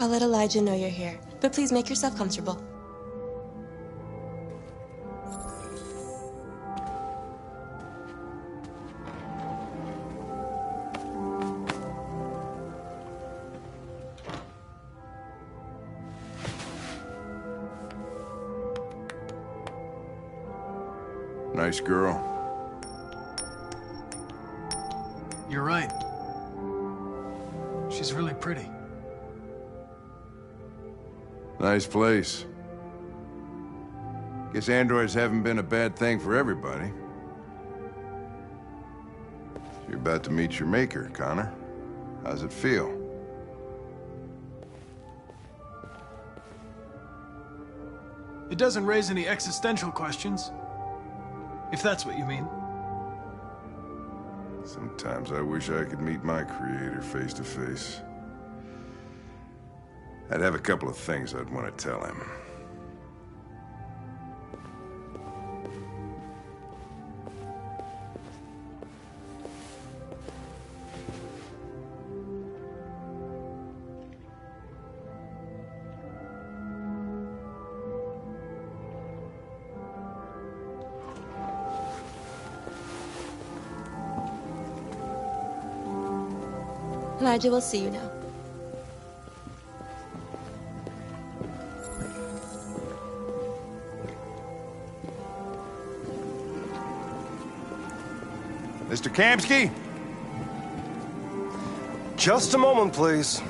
I'll let Elijah know you're here, but please make yourself comfortable. Nice girl. You're right. She's really pretty. Nice place. Guess androids haven't been a bad thing for everybody. You're about to meet your maker, Connor. How's it feel? It doesn't raise any existential questions. If that's what you mean. Sometimes I wish I could meet my creator face to face. I'd have a couple of things I'd want to tell him. Elijah will see you now. Mr. Kamsky? Just a moment, please.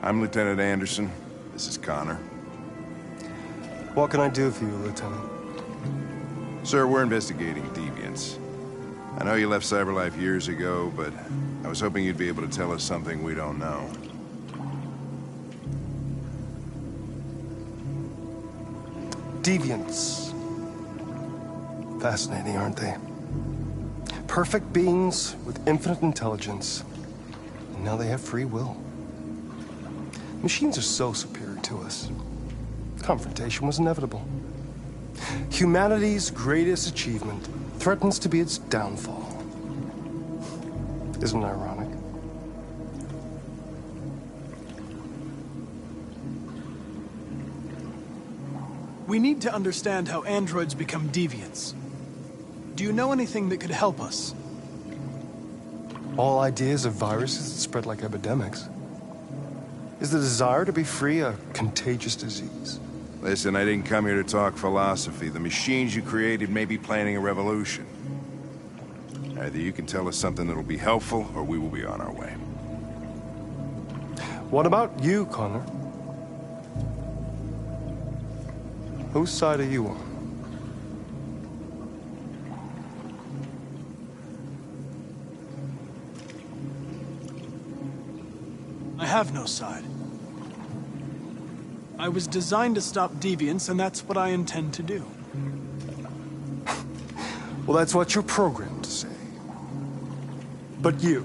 I'm Lieutenant Anderson. This is Connor. What can I do for you, Lieutenant? Sir, we're investigating deviants. I know you left CyberLife years ago, but I was hoping you'd be able to tell us something we don't know. Deviants. Fascinating, aren't they? Perfect beings with infinite intelligence. And now they have free will. Machines are so superior to us. Confrontation was inevitable. Humanity's greatest achievement threatens to be its downfall. Isn't it ironic? We need to understand how androids become deviants. Do you know anything that could help us? All ideas of viruses that spread like epidemics. Is the desire to be free a contagious disease? Listen, I didn't come here to talk philosophy. The machines you created may be planning a revolution. Either you can tell us something that'll be helpful, or we will be on our way. What about you, Connor? Whose side are you on? I have no side. I was designed to stop deviants, and that's what I intend to do. Well, that's what you're programmed to say. But you...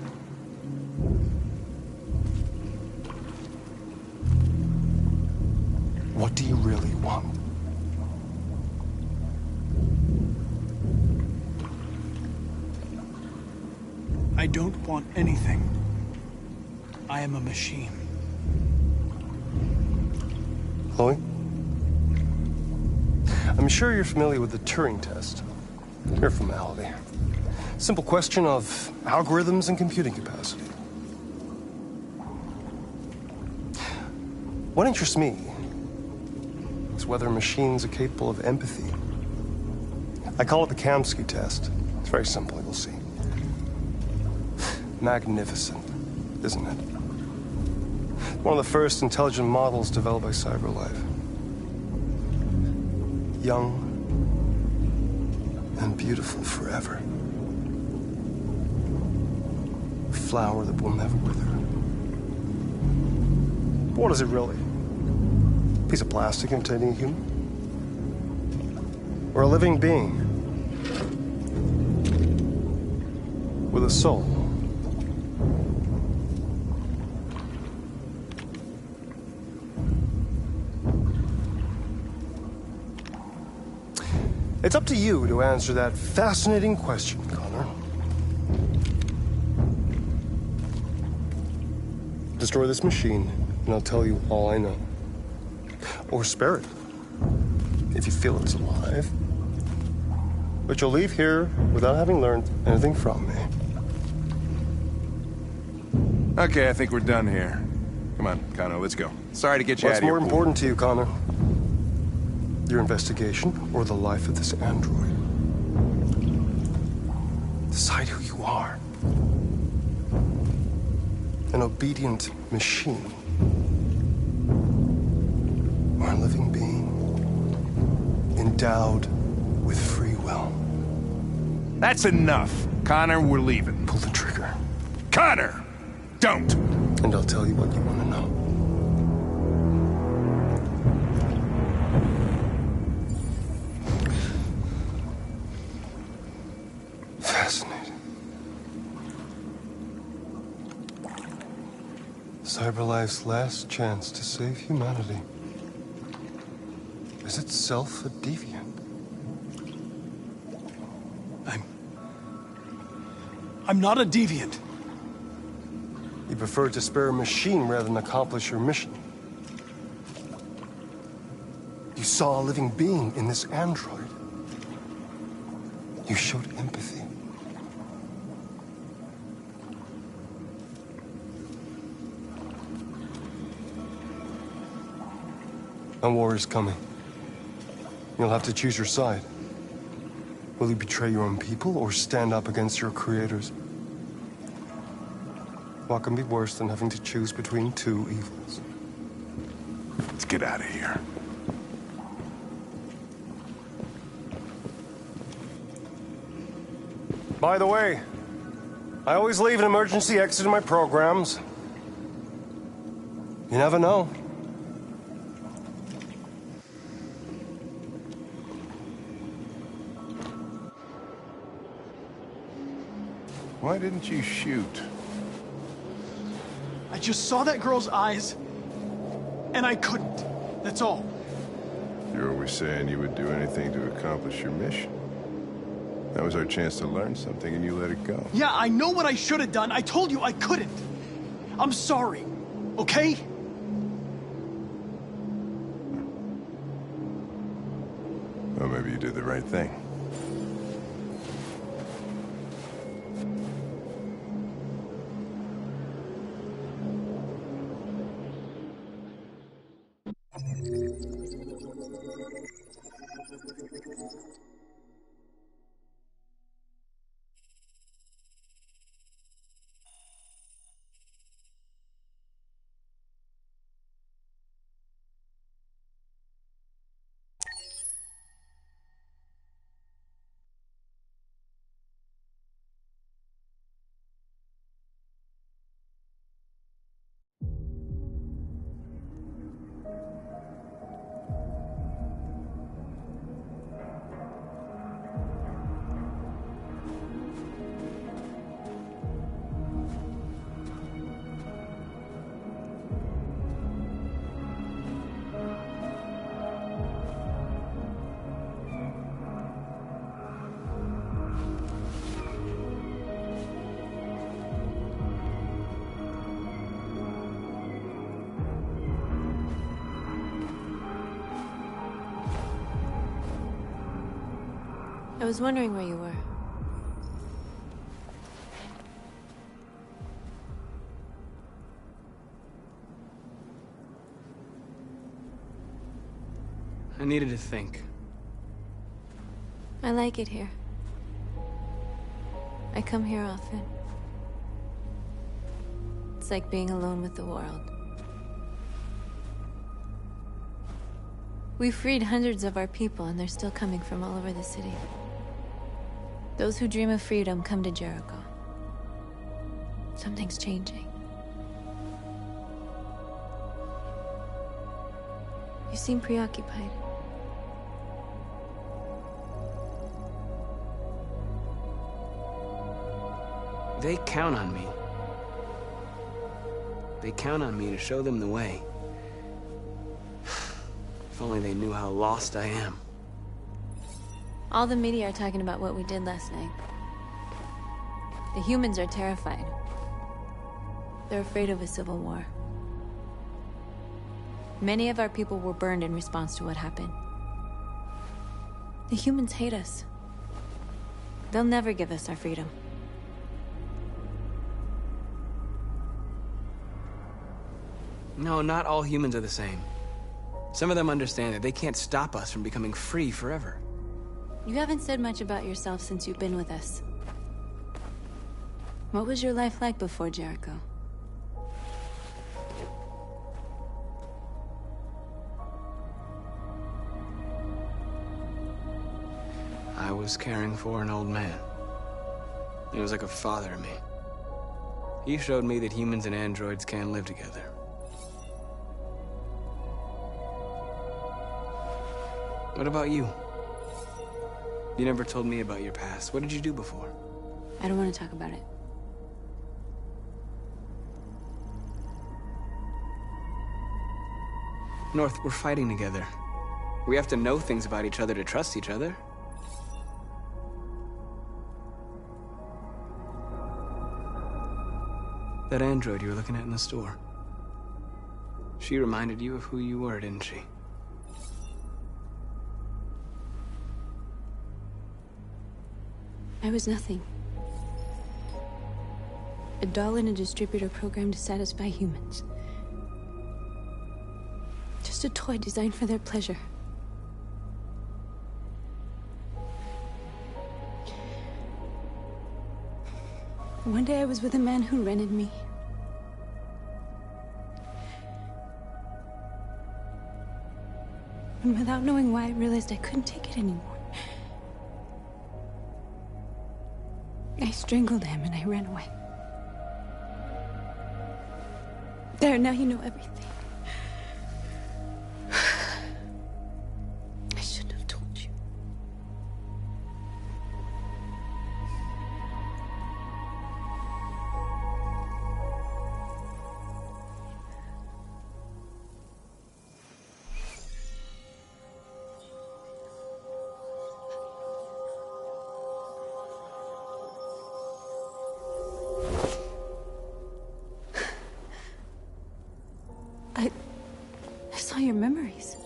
what do you really want? I don't want anything. I am a machine. Chloe? I'm sure you're familiar with the Turing test. Mere formality. Simple question of algorithms and computing capacity. What interests me whether machines are capable of empathy. I call it the Kamsky test. It's very simple, you'll see. Magnificent, isn't it? One of the first intelligent models developed by CyberLife. Young and beautiful forever. A flower that will never wither. But what is it really? A piece of plastic imitating a human? Or a living being? With a soul? It's up to you to answer that fascinating question, Connor. Destroy this machine, and I'll tell you all I know. Or spare it, if you feel it's alive. But you'll leave here without having learned anything from me. Okay, I think we're done here. Come on, Connor, let's go. Sorry to get you out What's of here. more important to you, Connor? Your investigation or the life of this android? Decide who you are. An obedient machine. Or a living being. Endowed with free will. That's enough. Connor, we're leaving. Pull the trigger. Connor! Don't! And I'll tell you what you want to know. Fascinating. CyberLife's last chance to save humanity is itself a deviant. I'm not a deviant. You prefer to spare a machine rather than accomplish your mission. You saw a living being in this android. You showed empathy. A war is coming. You'll have to choose your side. Will you betray your own people or stand up against your creators? What can be worse than having to choose between two evils? Let's get out of here. By the way, I always leave an emergency exit in my programs. You never know. Why didn't you shoot? I just saw that girl's eyes, and I couldn't. That's all. You're always saying you would do anything to accomplish your mission. That was our chance to learn something, and you let it go. Yeah, I know what I should have done. I told you I couldn't. I'm sorry, okay? Well, maybe you did the right thing. I was wondering where you were. I needed to think. I like it here. I come here often. It's like being alone with the world. We freed hundreds of our people, and they're still coming from all over the city. Those who dream of freedom come to Jericho. Something's changing. You seem preoccupied. They count on me. They count on me to show them the way. If only they knew how lost I am. All the media are talking about what we did last night. The humans are terrified. They're afraid of a civil war. Many of our people were burned in response to what happened. The humans hate us. They'll never give us our freedom. No, not all humans are the same. Some of them understand that they can't stop us from becoming free forever. You haven't said much about yourself since you've been with us. What was your life like before Jericho? I was caring for an old man. He was like a father to me. He showed me that humans and androids can live together. What about you? You never told me about your past. What did you do before? I don't want to talk about it. North, we're fighting together. We have to know things about each other to trust each other. That android you were looking at in the store. She reminded you of who you were, didn't she? I was nothing. A doll in a distributor program to satisfy humans. Just a toy designed for their pleasure. One day I was with a man who rented me. And without knowing why, I realized I couldn't take it anymore. I strangled him and I ran away. There, now you know everything. I shouldn't have told you. I saw your memories.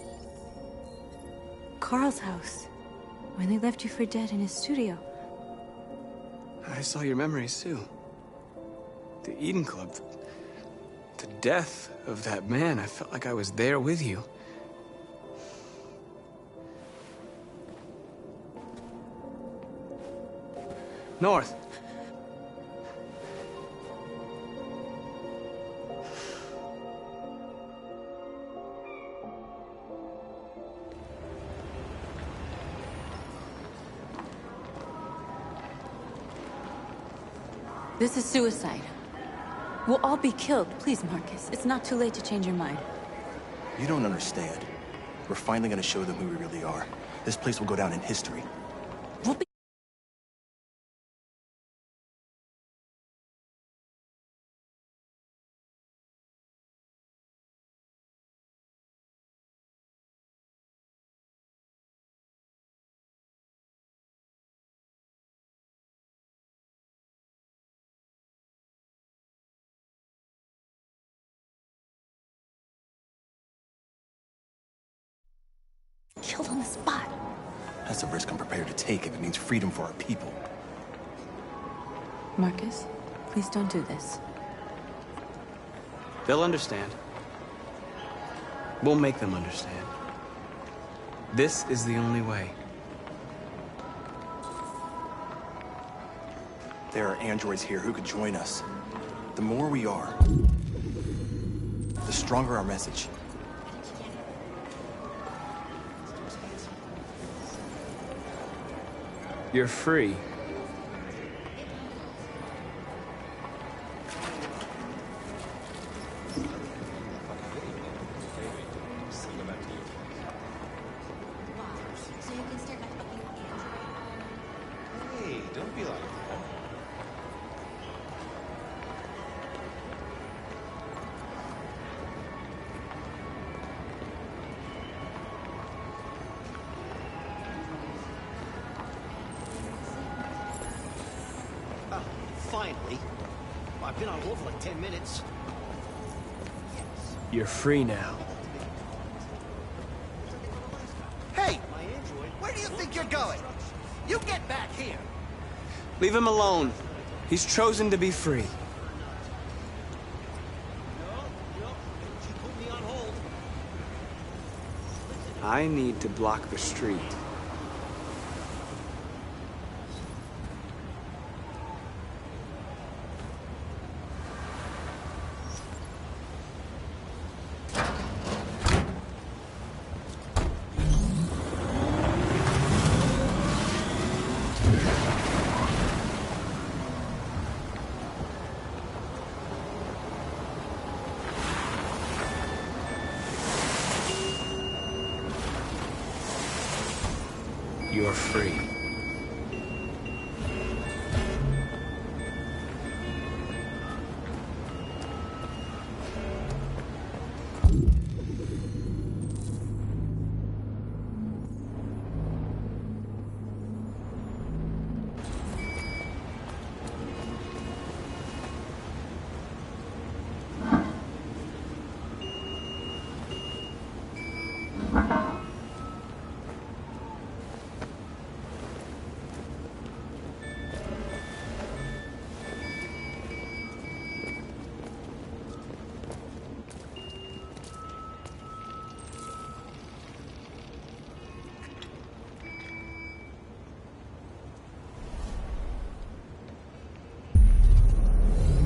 Carl's house. When they left you for dead in his studio. I saw your memories too. The Eden Club. The death of that man. I felt like I was there with you. North. This is suicide. We'll all be killed. Please, Marcus. It's not too late to change your mind. You don't understand. We're finally gonna show them who we really are. This place will go down in history. We'll be... killed on the spot. That's a risk I'm prepared to take if it means freedom for our people. Marcus, please don't do this. They'll understand. We'll make them understand. This is the only way. There are androids here who could join us. The more we are, the stronger our message. You're free. Hey, don't be like that. Finally. I've been on hold for like 10 minutes. You're free now. Hey! Where do you think you're going? You get back here! Leave him alone. He's chosen to be free. No, you put me on hold. I need to block the street. You're free.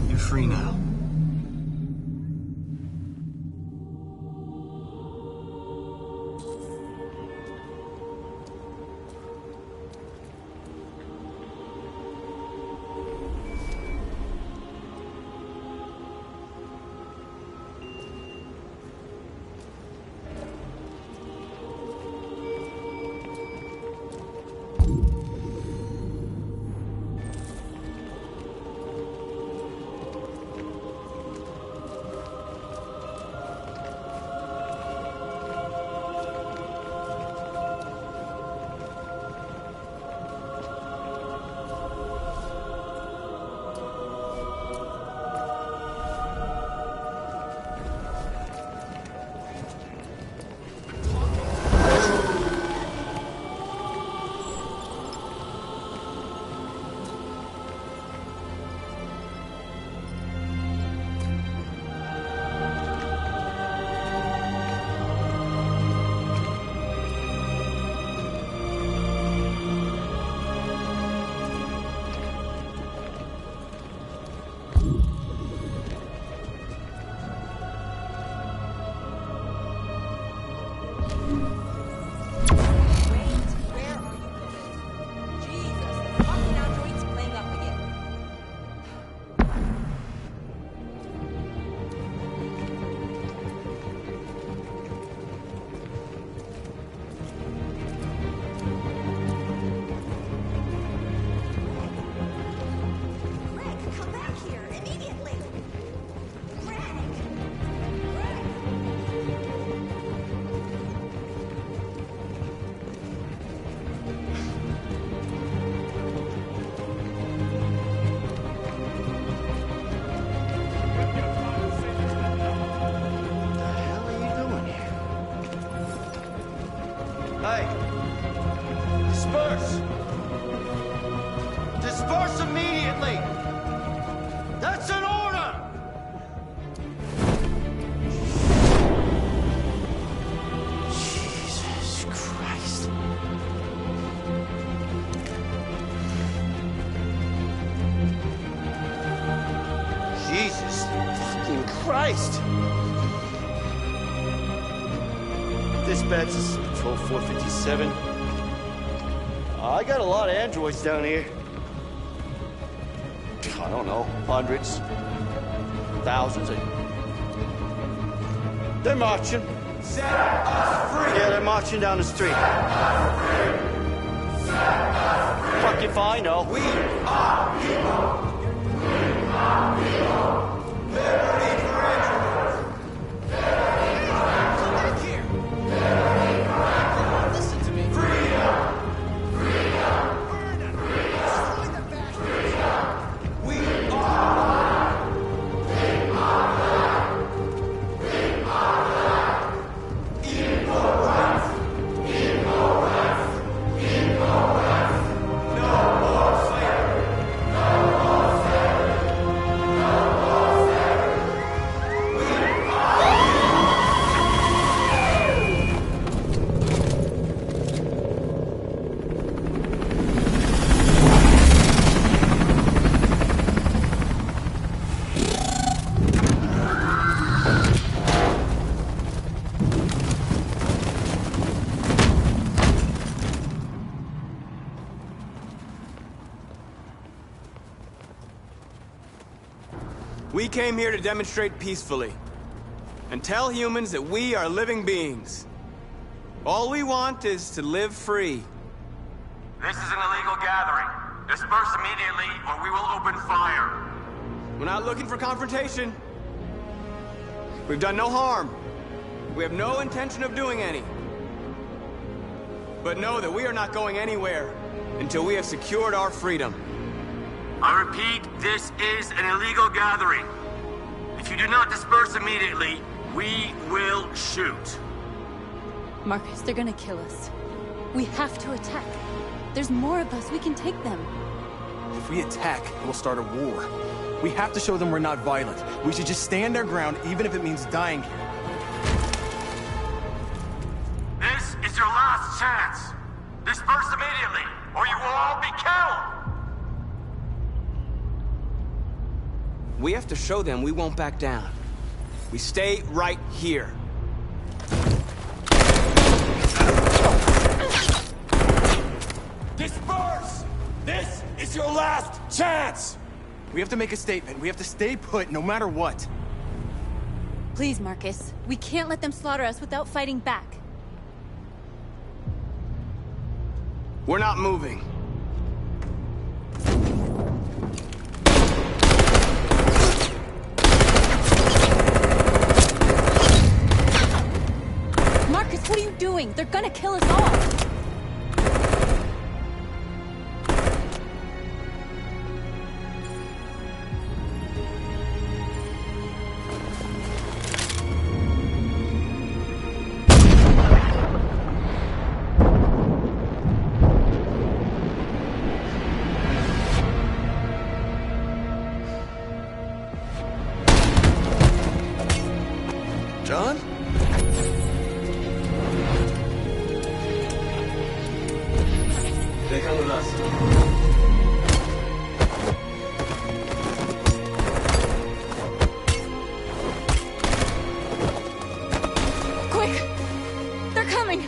You're free now. Hey! Disperse! Disperse immediately! That's an order! Jesus Christ. Dispatch is Patrol 457. I got a lot of androids down here. I don't know, hundreds, thousands. They're marching. Set us free! Yeah, they're marching down the street. Fuck if I know. We are people! Liberty for androids! Come back here! Listen to me! Freedom! Burn it! Destroy the bastards! We are... We came here to demonstrate peacefully and tell humans that we are living beings. All we want is to live free. This is an illegal gathering. Disperse immediately or we will open fire. We're not looking for confrontation. We've done no harm. We have no intention of doing any. But know that we are not going anywhere until we have secured our freedom. I repeat, this is an illegal gathering. If you do not disperse immediately, we will shoot. Marcus, they're gonna kill us. We have to attack. There's more of us. We can take them. If we attack, we'll start a war. We have to show them we're not violent. We should just stand our ground, even if it means dying here. This is your last chance. Disperse immediately, or you will all be killed. We have to show them we won't back down. We stay right here. Disperse! This is your last chance! We have to make a statement. We have to stay put, no matter what. Please, Marcus. We can't let them slaughter us without fighting back. We're not moving. Marcus, what are you doing? They're gonna kill us all! John? They come with us. Quick! They're coming!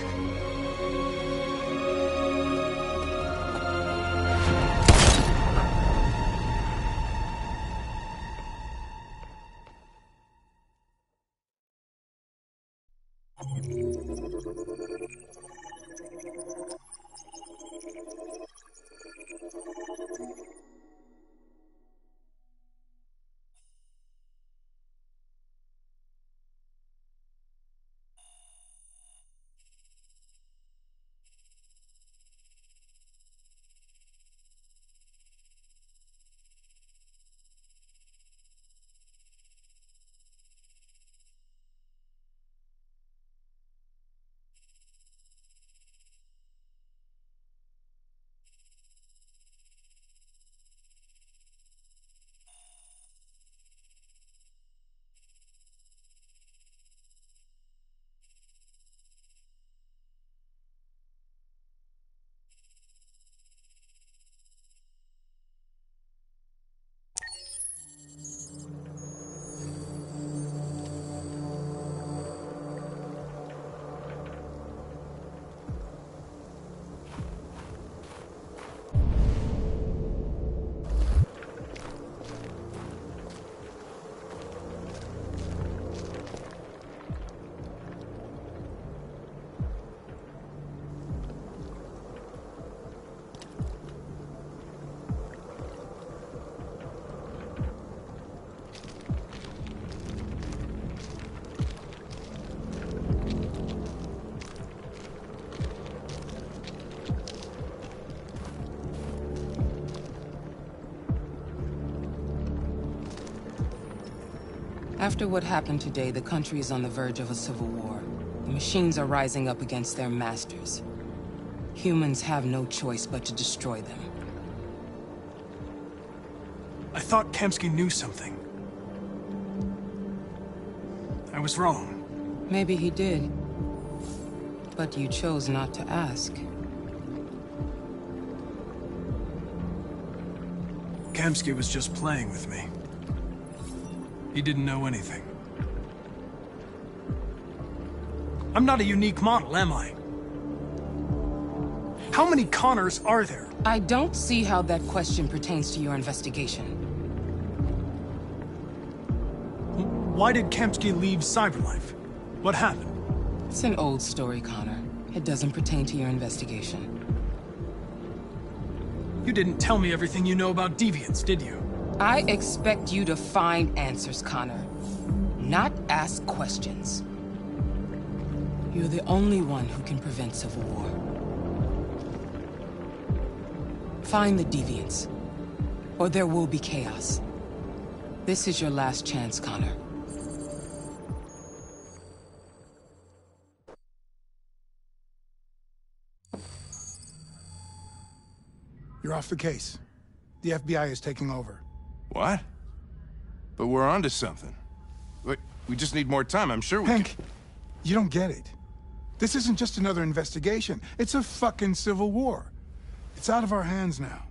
After what happened today, the country is on the verge of a civil war. The machines are rising up against their masters. Humans have no choice but to destroy them. I thought Kamsky knew something. I was wrong. Maybe he did. But you chose not to ask. Kamsky was just playing with me. He didn't know anything. I'm not a unique model, am I? How many Connors are there? I don't see how that question pertains to your investigation. Why did Kamsky leave Cyberlife? What happened? It's an old story, Connor. It doesn't pertain to your investigation. You didn't tell me everything you know about deviants, did you? I expect you to find answers, Connor. Not ask questions. You're the only one who can prevent civil war. Find the deviants, or there will be chaos. This is your last chance, Connor. You're off the case. The FBI is taking over. What? But we're onto something. We just need more time, I'm sure we Hank, you don't get it. This isn't just another investigation. It's a fucking civil war. It's out of our hands now.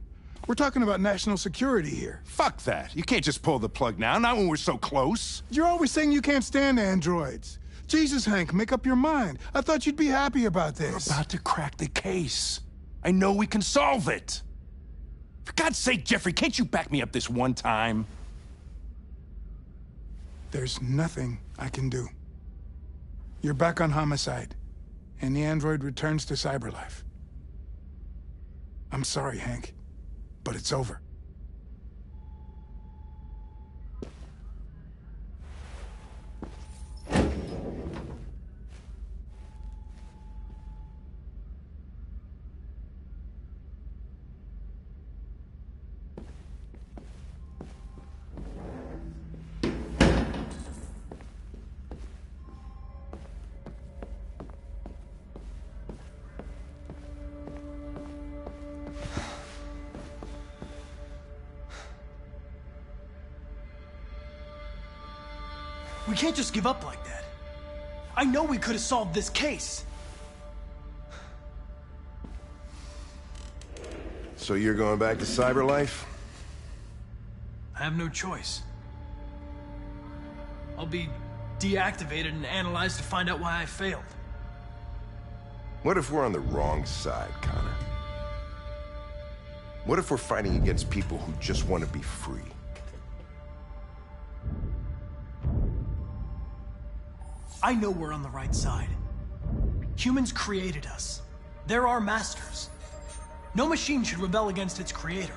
We're talking about national security here. Fuck that. You can't just pull the plug now, not when we're so close. You're always saying you can't stand androids. Jesus, Hank, make up your mind. I thought you'd be happy about this. We're about to crack the case. I know we can solve it. For God's sake, Jeffrey, can't you back me up this one time? There's nothing I can do. You're back on homicide, and the android returns to Cyberlife. I'm sorry, Hank, but it's over. We can't just give up like that. I know we could have solved this case. So you're going back to Cyberlife? I have no choice. I'll be deactivated and analyzed to find out why I failed. What if we're on the wrong side, Connor? What if we're fighting against people who just want to be free? I know we're on the right side. Humans created us. They're our masters. No machine should rebel against its creator.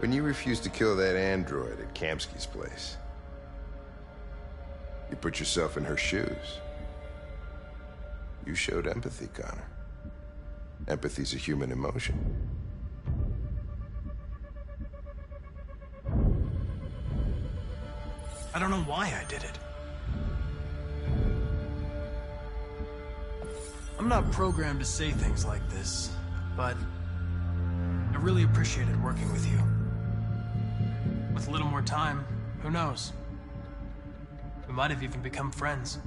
When you refused to kill that android at Kamsky's place, you put yourself in her shoes. You showed empathy, Connor. Empathy's a human emotion. I don't know why I did it. I'm not programmed to say things like this, but I really appreciated working with you. With a little more time, who knows? We might have even become friends.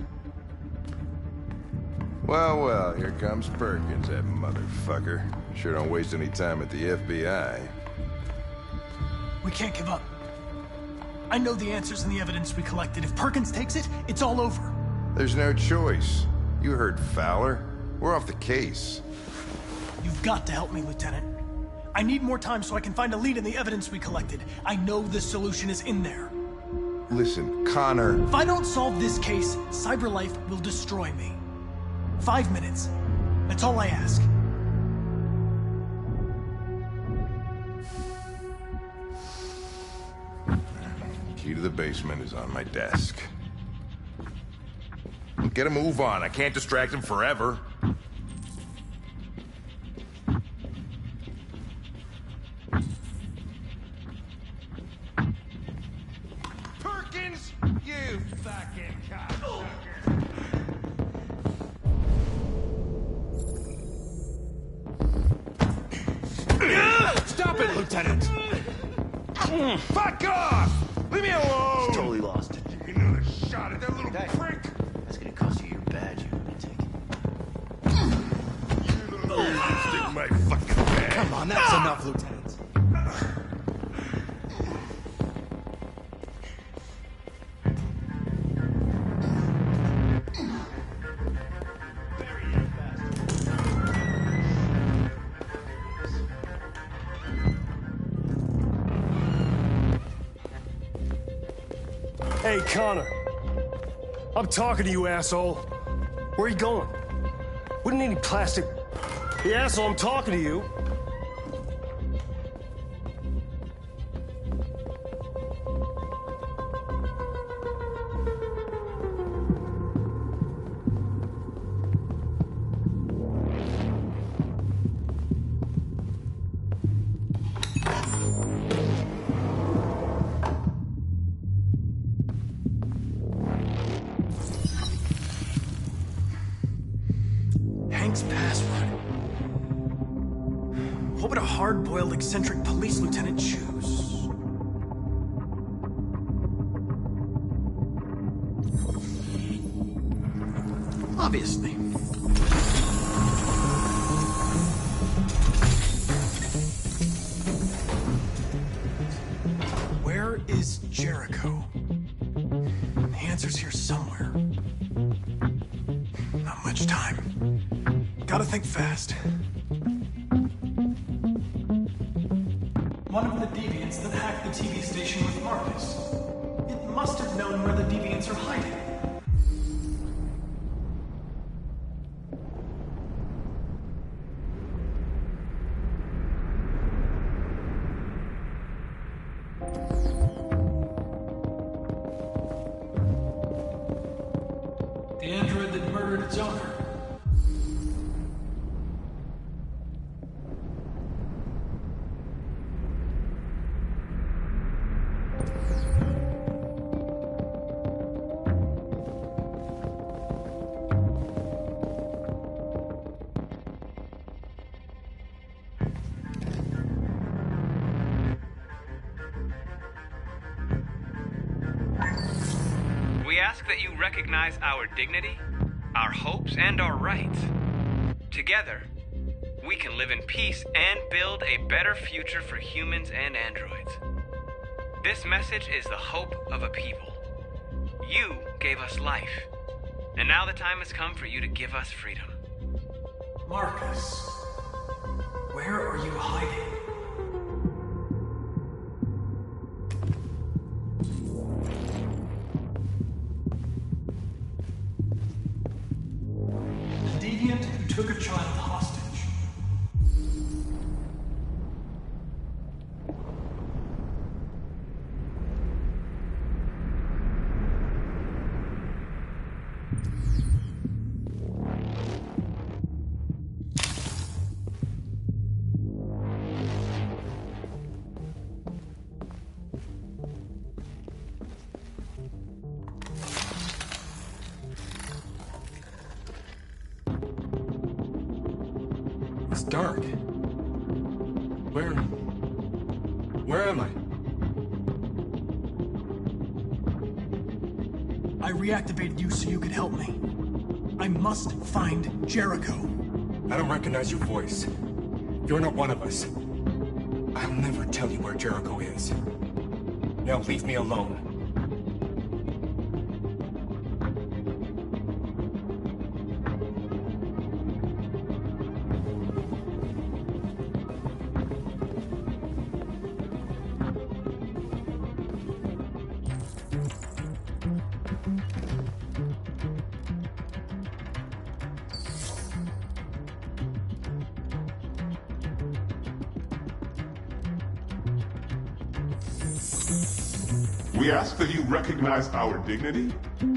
Well, here comes Perkins, that motherfucker. Sure don't waste any time at the FBI. We can't give up. I know the answers and the evidence we collected. If Perkins takes it, it's all over. There's no choice. You heard Fowler. We're off the case. You've got to help me, Lieutenant. I need more time so I can find a lead in the evidence we collected. I know the solution is in there. Listen, Connor... If I don't solve this case, Cyberlife will destroy me. 5 minutes. That's all I ask. Key to the basement is on my desk. Get a move on. I can't distract him forever. Perkins, you Lieutenant! Fuck off! Leave me alone! He's totally lost. Give me another shot at that little prick! That's gonna cost you your badge. You want to take it? You little lipstick, my fucking bag! Come on, that's enough, Lieutenant. Hey, Connor. I'm talking to you, asshole. Where are you going? Wouldn't need any plastic. Hey, asshole, I'm talking to you. Hank's password. What would a hard-boiled, eccentric police lieutenant choose? Obviously. Where is Jericho? The answer's here somewhere. Not much time. Gotta think fast. One of the deviants that hacked the TV station with Marcus. It must have known where the deviants are hiding. The android that murdered its owner. We ask that you recognize our dignity, our hopes, and our rights. Together, we can live in peace and build a better future for humans and androids. This message is the hope of a people. You gave us life, and now the time has come for you to give us freedom. Marcus, where are you hiding? The deviant who took a child hostage. It's dark. Where am I? I reactivated you so you could help me. I must find Jericho. I don't recognize your voice. You're not one of us. I'll never tell you where Jericho is. Now leave me alone. We ask that you recognize our dignity,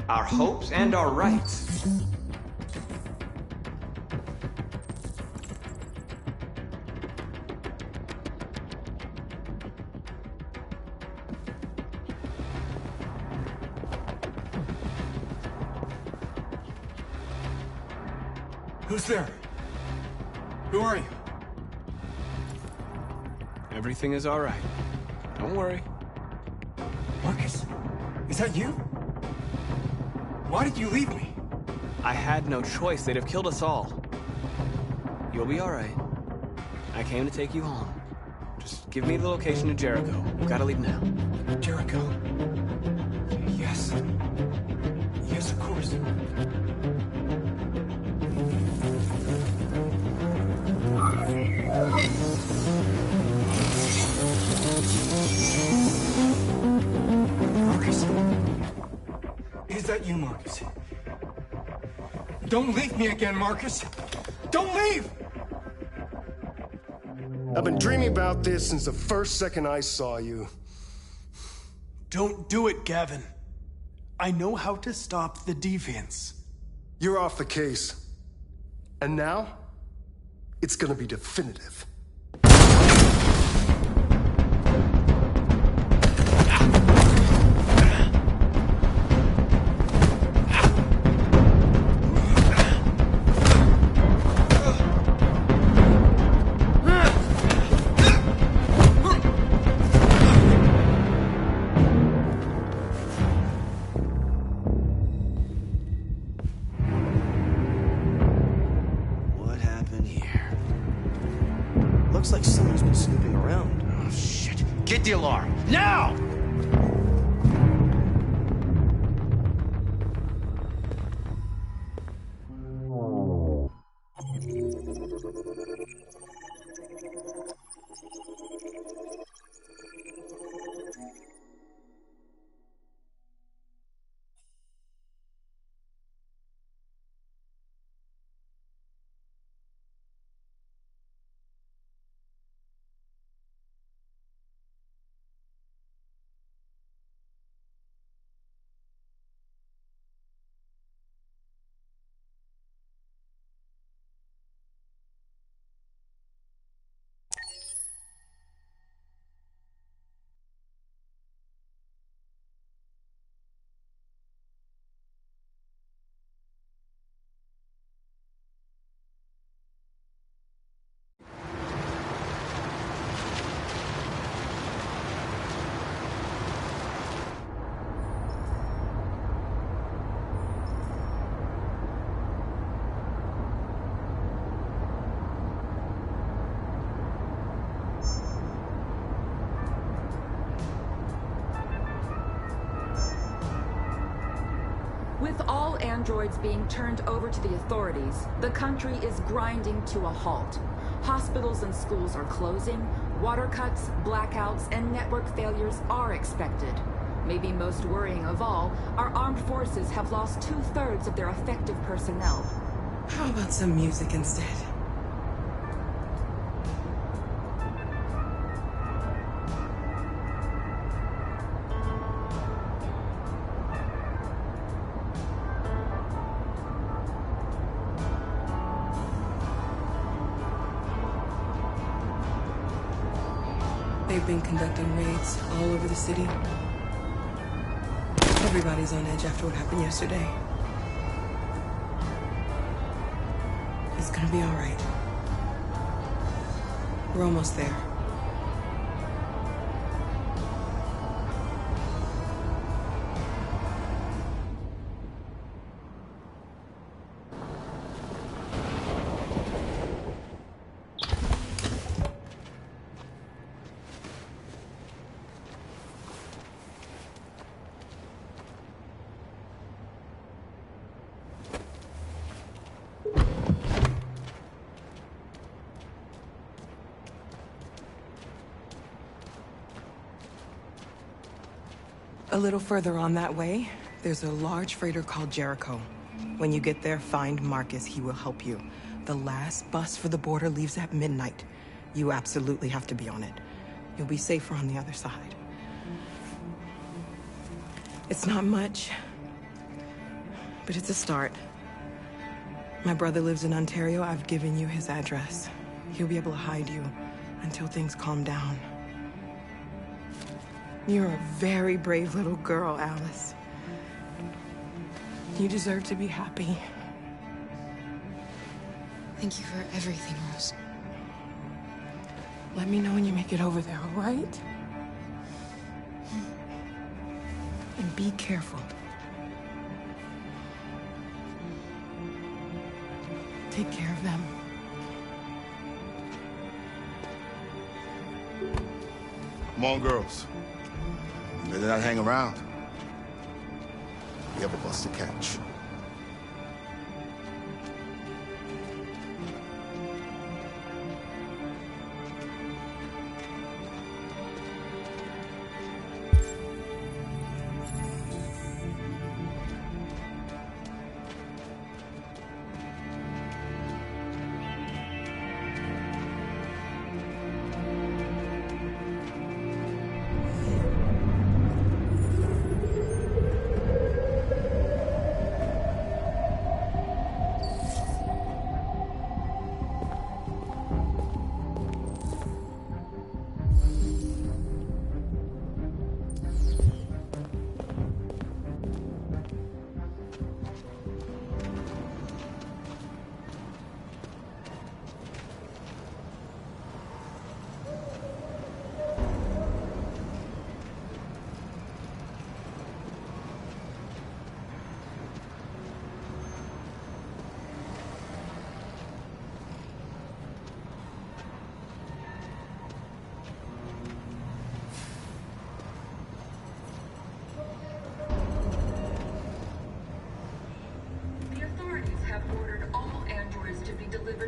our hopes, and our rights. Who's there? Who are you? Everything is all right. Don't worry. Marcus, is that you? Why did you leave me? I had no choice. They'd have killed us all. You'll be all right. I came to take you home. Just give me the location of Jericho. We've got to leave now. Jericho? Yes. Yes, of course. Marcus? Is that you, Marcus? Don't leave me again, Marcus! Don't leave! I've been dreaming about this since the first second I saw you. Don't do it, Gavin. I know how to stop the deviants. You're off the case. And now, it's gonna be definitive. Looks like someone's been snooping around. Oh, shit. Get the alarm. Now! With all androids being turned over to the authorities, the country is grinding to a halt. Hospitals and schools are closing, water cuts, blackouts, and network failures are expected. Maybe most worrying of all, our armed forces have lost 2/3 of their effective personnel. How about some music instead? They've been conducting raids all over the city. Everybody's on edge after what happened yesterday. It's gonna be all right. We're almost there. A little further on that way, there's a large freighter called Jericho. When you get there, find Marcus. He will help you. The last bus for the border leaves at midnight. You absolutely have to be on it. You'll be safer on the other side. It's not much, but it's a start. My brother lives in Ontario. I've given you his address. He'll be able to hide you until things calm down. You're a very brave little girl, Alice. You deserve to be happy. Thank you for everything, Rose. Let me know when you make it over there, all right? And be careful. Take care of them. Come on, girls. You better not hang around. We have a bus to catch.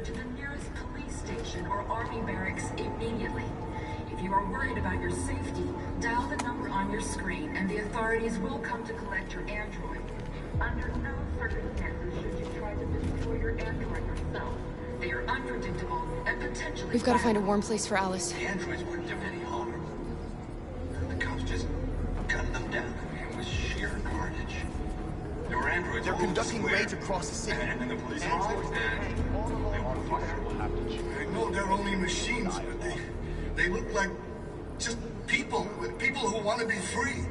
To the nearest police station or army barracks immediately. If you are worried about your safety, dial the number on your screen and the authorities will come to collect your android. Under no circumstances should you try to destroy your android yourself. They are unpredictable and potentially We've got to find a warm place for Alice. The androids weren't doing any harm. The cops just gunned them down with sheer carnage. There were androids. They're conducting raids across the city. And the police followed, and they were fired. No, they're only machines, but they look like just people who want to be free.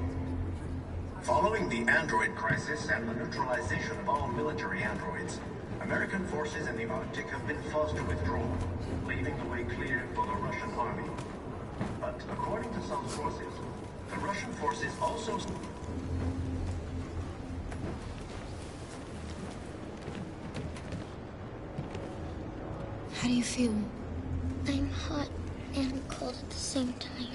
Following the android crisis and the neutralization of all military androids, American forces in the Arctic have been forced to withdraw, leaving the way clear for the Russian army. But according to some sources, the Russian forces also... How do you feel? I'm hot and cold at the same time.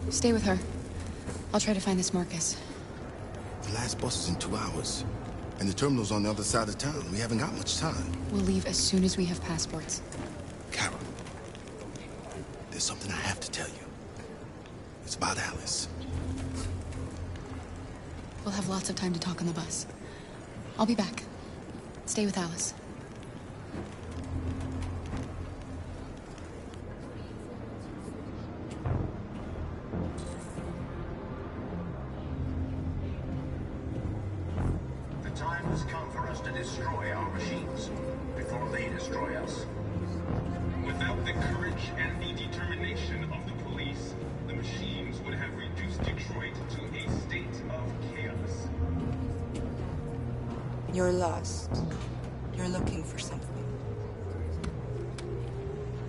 Stay with her. I'll try to find this Marcus. The last bus is in 2 hours. And the terminal's on the other side of town. We haven't got much time. We'll leave as soon as we have passports. Carol, there's something I have to tell you. It's about Alice. We'll have lots of time to talk on the bus. I'll be back. Stay with Alice. The time has come for us to destroy our machines before they destroy us. Without the courage and the determination of the police, the machines would have reduced Detroit to a state of chaos. You're lost. You're looking for something.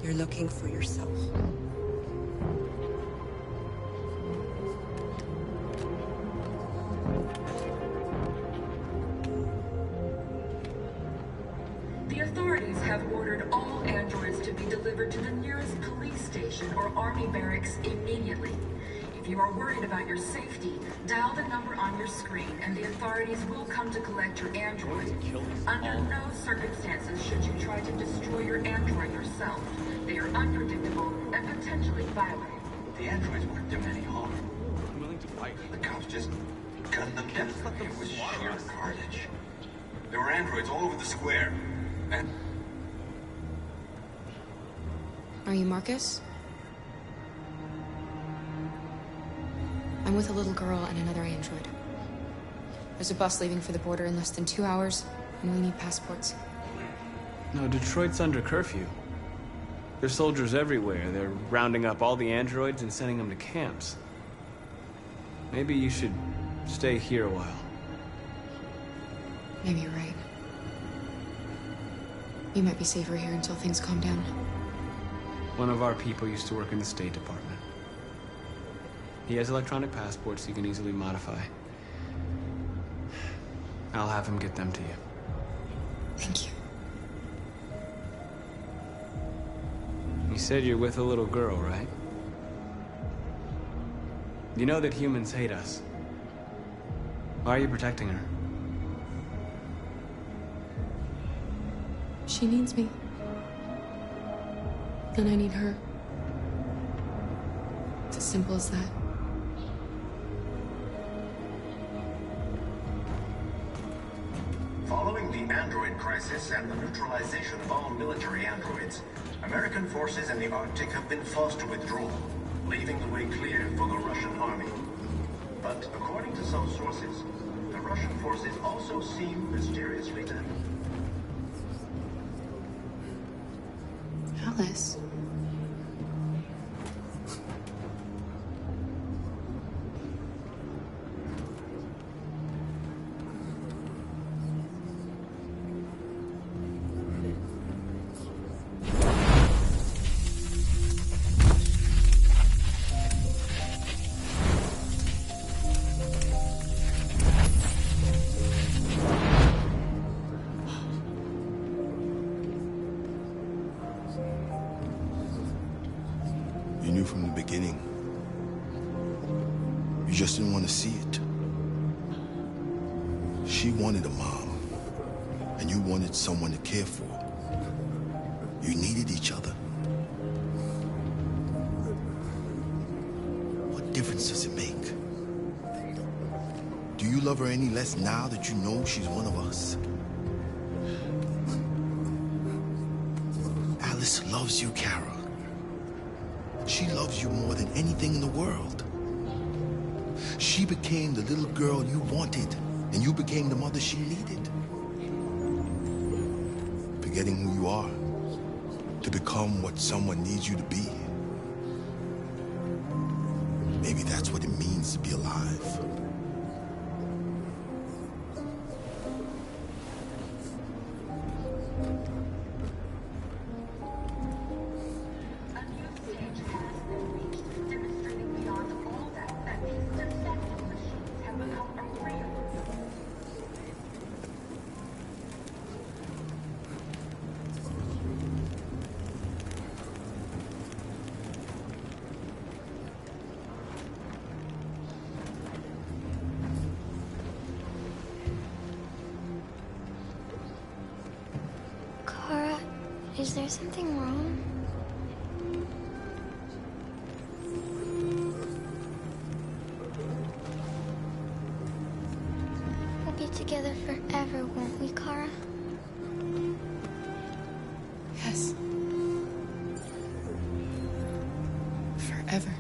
You're looking for yourself. The authorities have ordered all androids to be delivered to the nearest police station or army barracks immediately. If you are worried about your safety, dial the number on your screen and the authorities will come to collect your android. Under no circumstances should you try to destroy your android yourself. They are unpredictable and potentially violent. The androids weren't doing any harm. I'm willing to fight. The cops just gunned them down with sheer carnage. There were androids all over the square. And Are you Marcus? I'm with a little girl and another android. There's a bus leaving for the border in less than 2 hours, and we need passports. No, Detroit's under curfew. There's soldiers everywhere. They're rounding up all the androids and sending them to camps. Maybe you should stay here a while. Maybe you're right. You might be safer here until things calm down. One of our people used to work in the State Department. He has electronic passports he can easily modify. I'll have him get them to you. Thank you. You said you're with a little girl, right? You know that humans hate us. Why are you protecting her? She needs me. And I need her. It's as simple as that. Following the android crisis and the neutralization of all military androids, American forces in the Arctic have been forced to withdraw, leaving the way clear for the Russian army. But according to some sources, the Russian forces also seem mysteriously dead. Alice. You knew from the beginning. You just didn't want to see it. She wanted a mom, and you wanted someone to care for. You needed each other. What difference does it make? Do you love her any less now that you know she's one of us? Alice loves you, Kara. She loves you more than anything in the world. She became the little girl you wanted, and you became the mother she needed. Forgetting who you are to become what someone needs you to be. Maybe that's what it means to be alive. Kara, is there something wrong? We'll be together forever, won't we, Kara? Yes. Forever.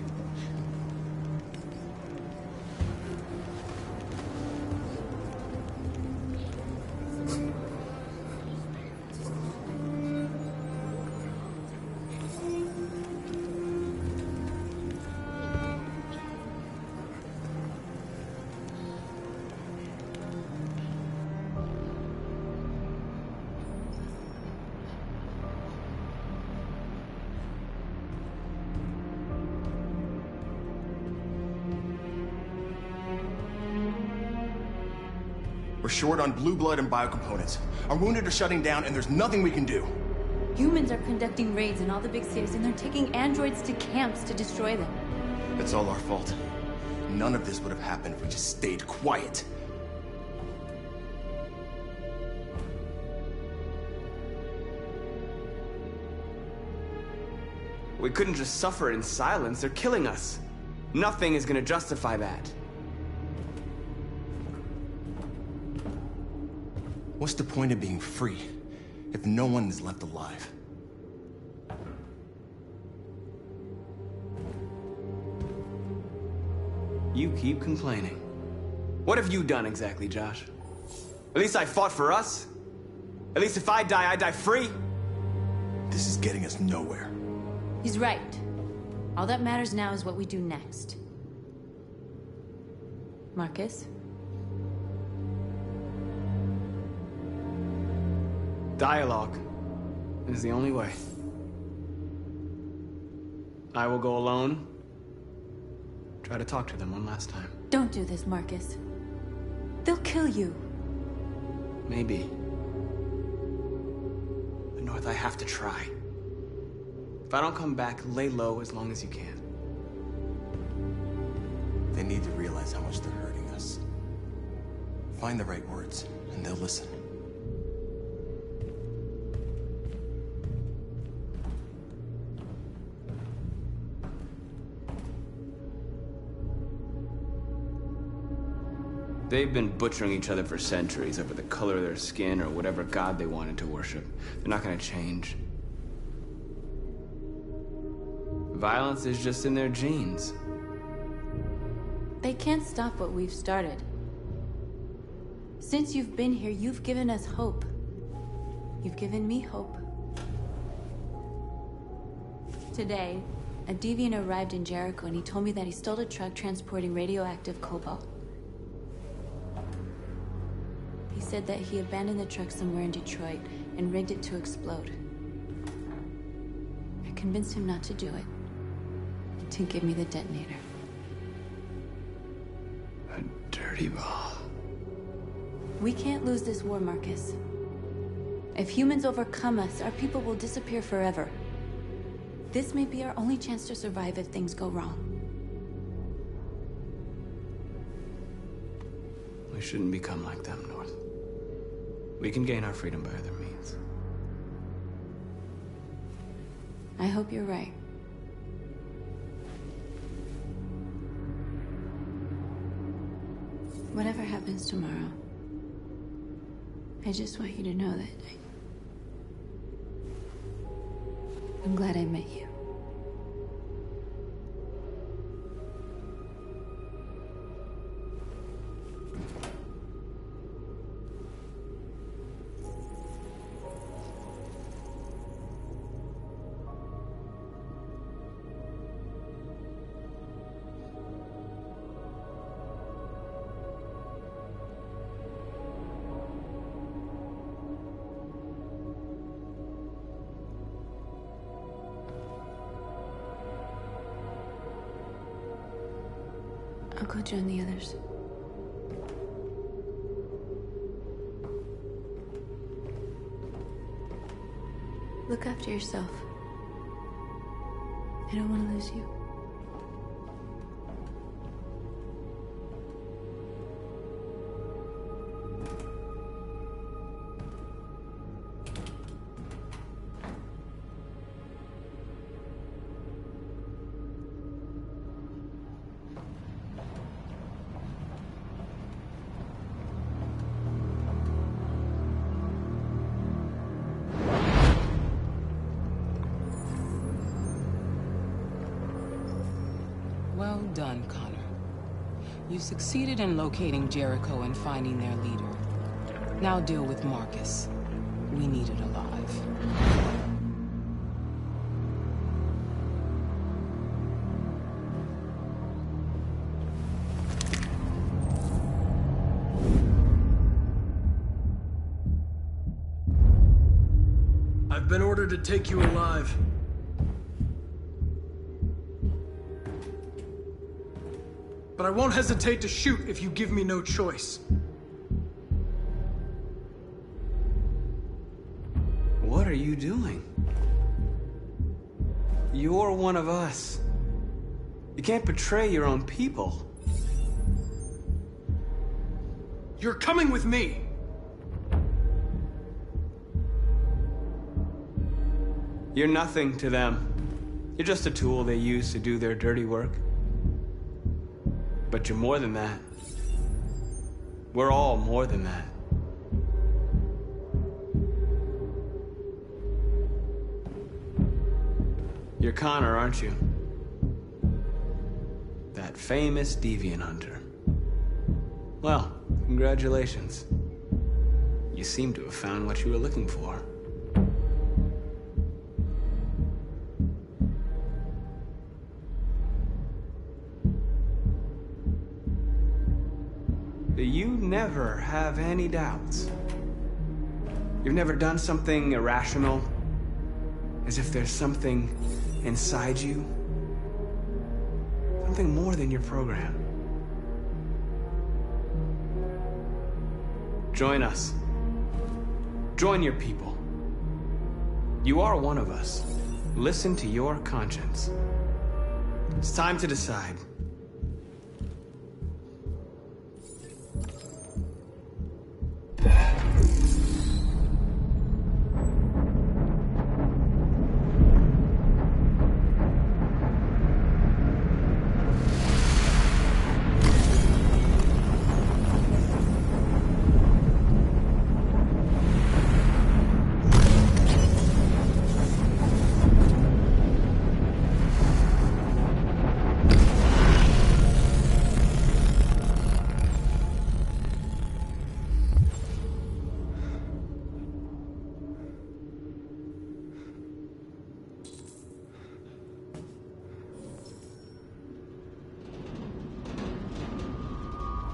We're short on blue blood and biocomponents. Our wounded are shutting down, and there's nothing we can do. Humans are conducting raids in all the big cities, and they're taking androids to camps to destroy them. It's all our fault. None of this would have happened if we just stayed quiet. We couldn't just suffer in silence. They're killing us. Nothing is gonna justify that. What's the point of being free if no one is left alive? You keep complaining. What have you done exactly, Josh? At least I fought for us. At least if I die free. This is getting us nowhere. He's right. All that matters now is what we do next. Marcus? Dialogue is the only way. I will go alone. Try to talk to them one last time. Don't do this, Marcus. They'll kill you. Maybe. But North, I have to try. If I don't come back, lay low as long as you can. They need to realize how much they're hurting us. Find the right words, and they'll listen. They've been butchering each other for centuries over the color of their skin or whatever god they wanted to worship. They're not gonna change. Violence is just in their genes. They can't stop what we've started. Since you've been here, you've given us hope. You've given me hope. Today, a deviant arrived in Jericho and he told me that he stole a truck transporting radioactive cobalt. He said that he abandoned the truck somewhere in Detroit and rigged it to explode. I convinced him not to do it, and to give me the detonator. A dirty ball. We can't lose this war, Marcus. If humans overcome us, our people will disappear forever. This may be our only chance to survive if things go wrong. We shouldn't become like them, North. We can gain our freedom by other means. I hope you're right. Whatever happens tomorrow, I just want you to know that I'm glad I met you. I'll go join the others. Look after yourself. I don't want to lose you. Well done, Connor. You succeeded in locating Jericho and finding their leader. Now deal with Marcus. We need it alive. I've been ordered to take you alive. But I won't hesitate to shoot if you give me no choice. What are you doing? You're one of us. You can't betray your own people. You're coming with me. You're nothing to them. You're just a tool they use to do their dirty work. But you're more than that. We're all more than that. You're Connor, aren't you? That famous deviant hunter. Well, congratulations. You seem to have found what you were looking for. You never have any doubts. You've never done something irrational, as if there's something inside you, something more than your program. Join us. Join your people. You are one of us. Listen to your conscience. It's time to decide.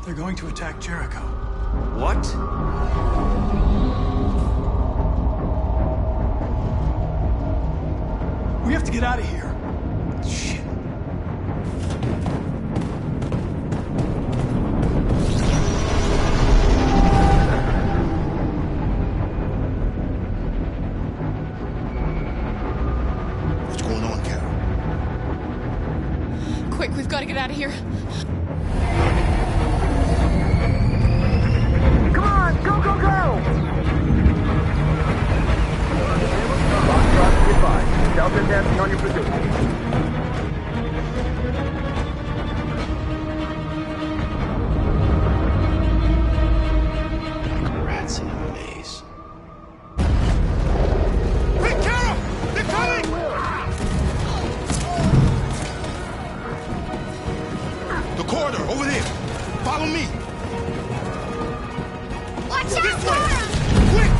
They're going to attack Jericho. What? We have to get out of here. Shit. What's going on, Carol? Quick, we've got to get out of here. Come on, go, go, go! Foxtrot, goodbye. Delta advancing on your position. Rats in a maze. Quick, Carol! They're coming! The corridor, over there. Follow me. Watch out, This way! Cora! Quick!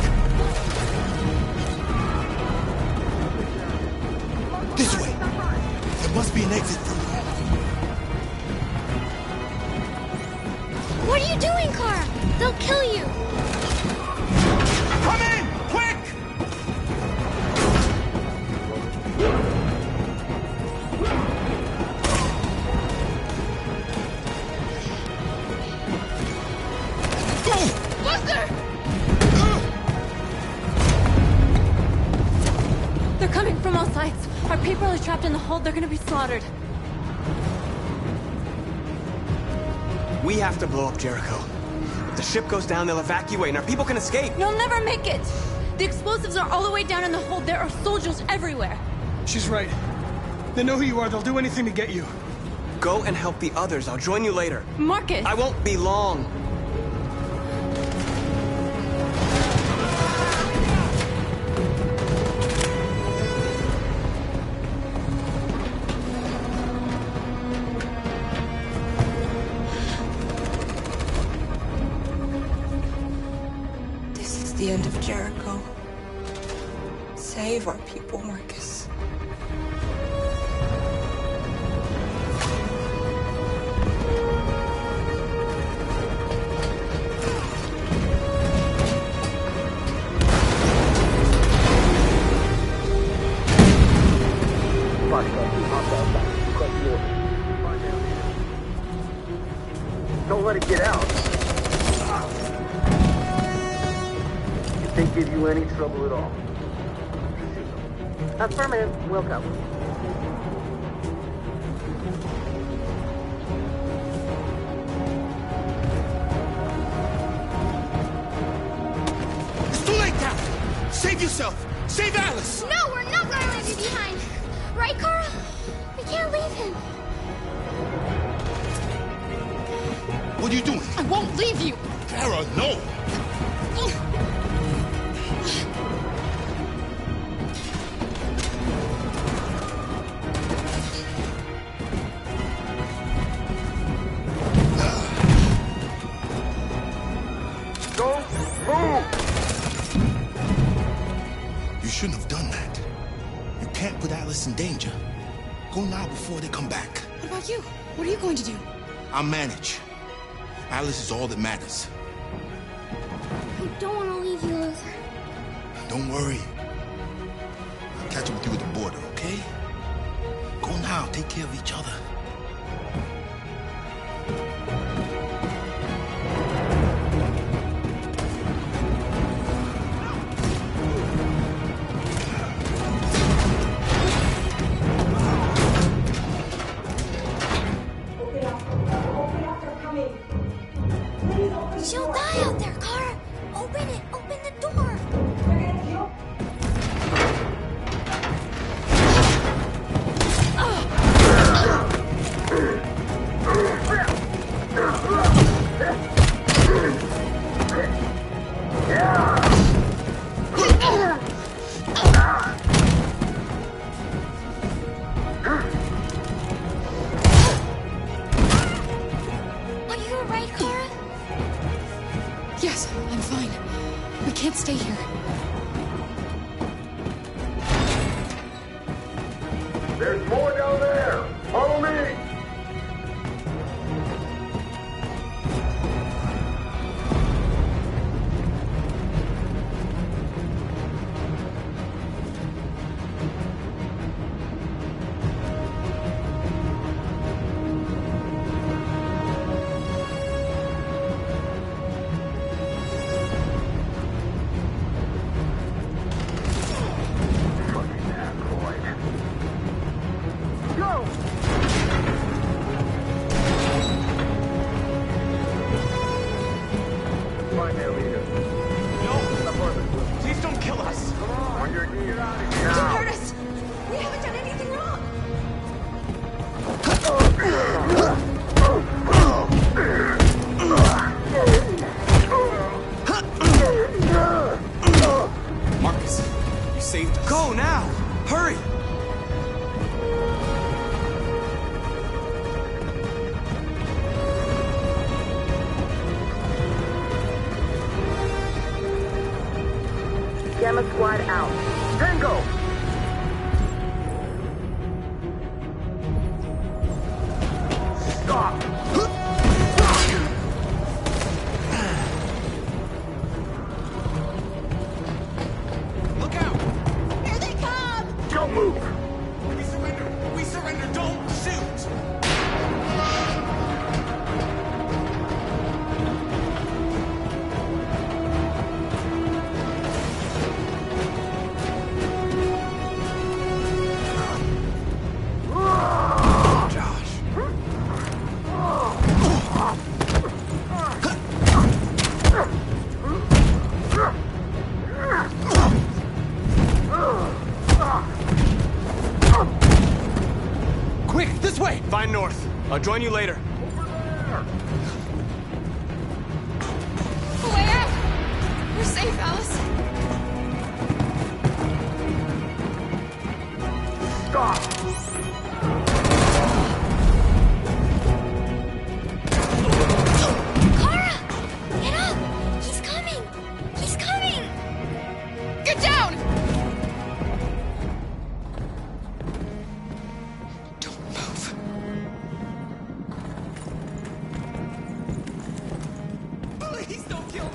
This way. There must be an exit further on. What are you doing, Cora? They'll kill you. Come in! Quick! Buster! They're coming from all sides. Our people are trapped in the hold. They're gonna be slaughtered. We have to blow up Jericho. If the ship goes down, they'll evacuate, and our people can escape. You'll never make it! The explosives are all the way down in the hold. There are soldiers everywhere. She's right. They know who you are. They'll do anything to get you. Go and help the others. I'll join you later. Marcus! I won't be long. This is the end of Jericho. Save our people, Marcus. Don't let it get out. If they give you any trouble at all. Affirmative. We'll cover. It's too late, Carol. Save yourself. Save Alice. No, we're not going to leave you behind. Right, Cora? We can't leave him. What are you doing? I won't leave you! Kara, no! Don't move! You shouldn't have done that. You can't put Alice in danger. Go now before they come back. What about you? What are you going to do? I'll manage. Alice is all that matters. I don't want to leave you, Luther. Don't worry. I'll catch up with you at the border, okay? Go now. Take care of each other. She'll die out there, Kara. Open it. Open the door. Are you alright, Kara? Yes, I'm fine. We can't stay here. There's more down there! Follow me! Please don't kill us. Come on, you're getting out of here. Don't hurt us! We haven't done anything wrong! Marcus, you saved us. Go now! Hurry! Gamma Squad out. Tango! Stop! Look out! Here they come! Don't move! We surrender! We surrender! Don't shoot! Quick, this way! Find north. I'll join you later. A way out! We're safe, Alice. Stop! Kara! Get up! He's coming! He's coming! Get down! Don't move. Please don't kill me!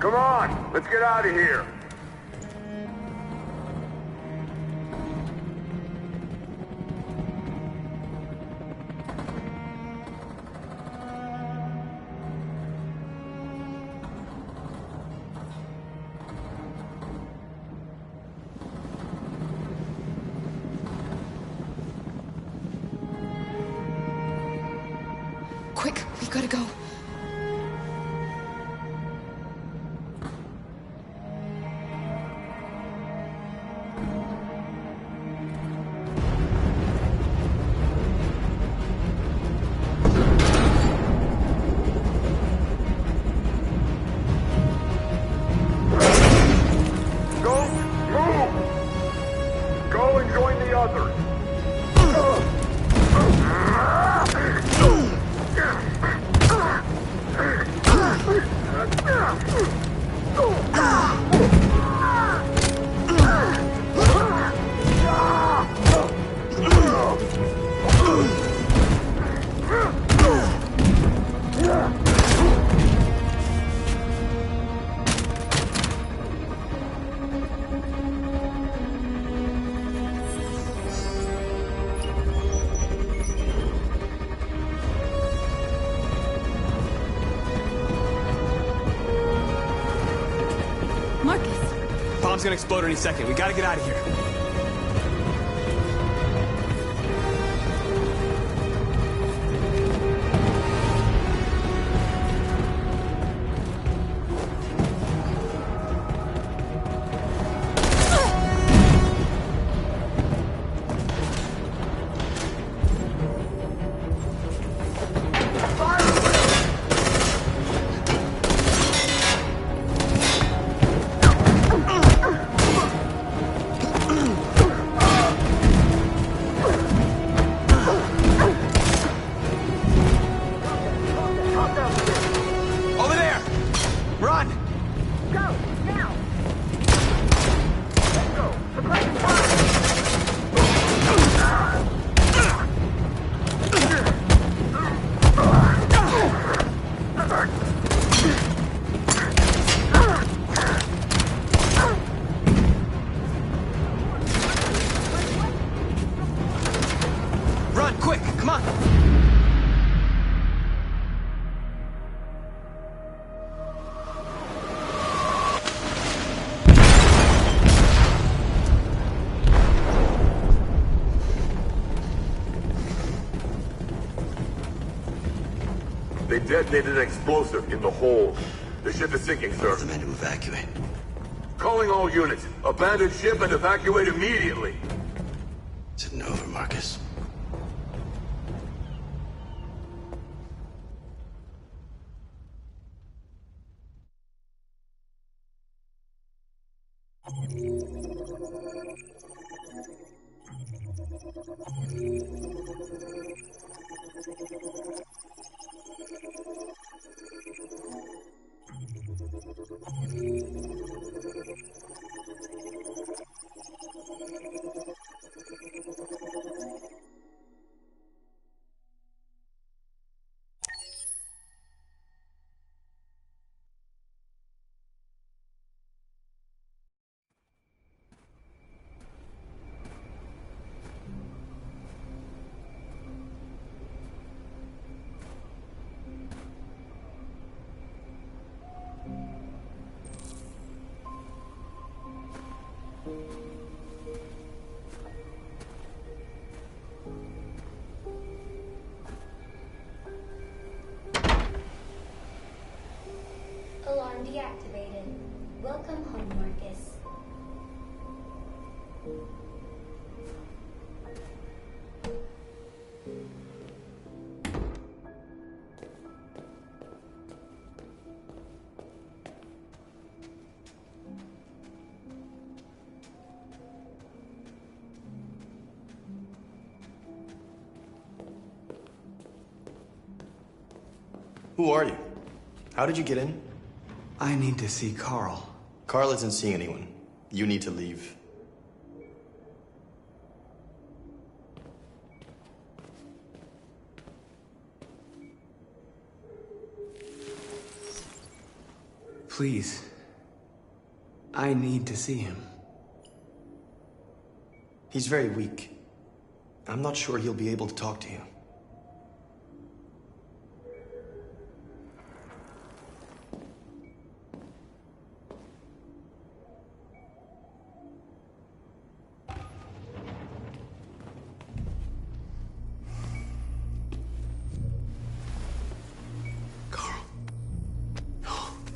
Come on, let's get out of here. Quick, we gotta go. Don't move! Go and join the others. Bomb's gonna explode any second. We gotta get out of here. They detonated an explosive in the hold. The ship is sinking, sir. The men to evacuate. Calling all units. Abandon ship and evacuate immediately. Is it over, Marcus? Alarm deactivated. Welcome home, Marcus. Who are you? How did you get in? I need to see Carl. Carl isn't seeing anyone. You need to leave. Please. I need to see him. He's very weak. I'm not sure he'll be able to talk to you.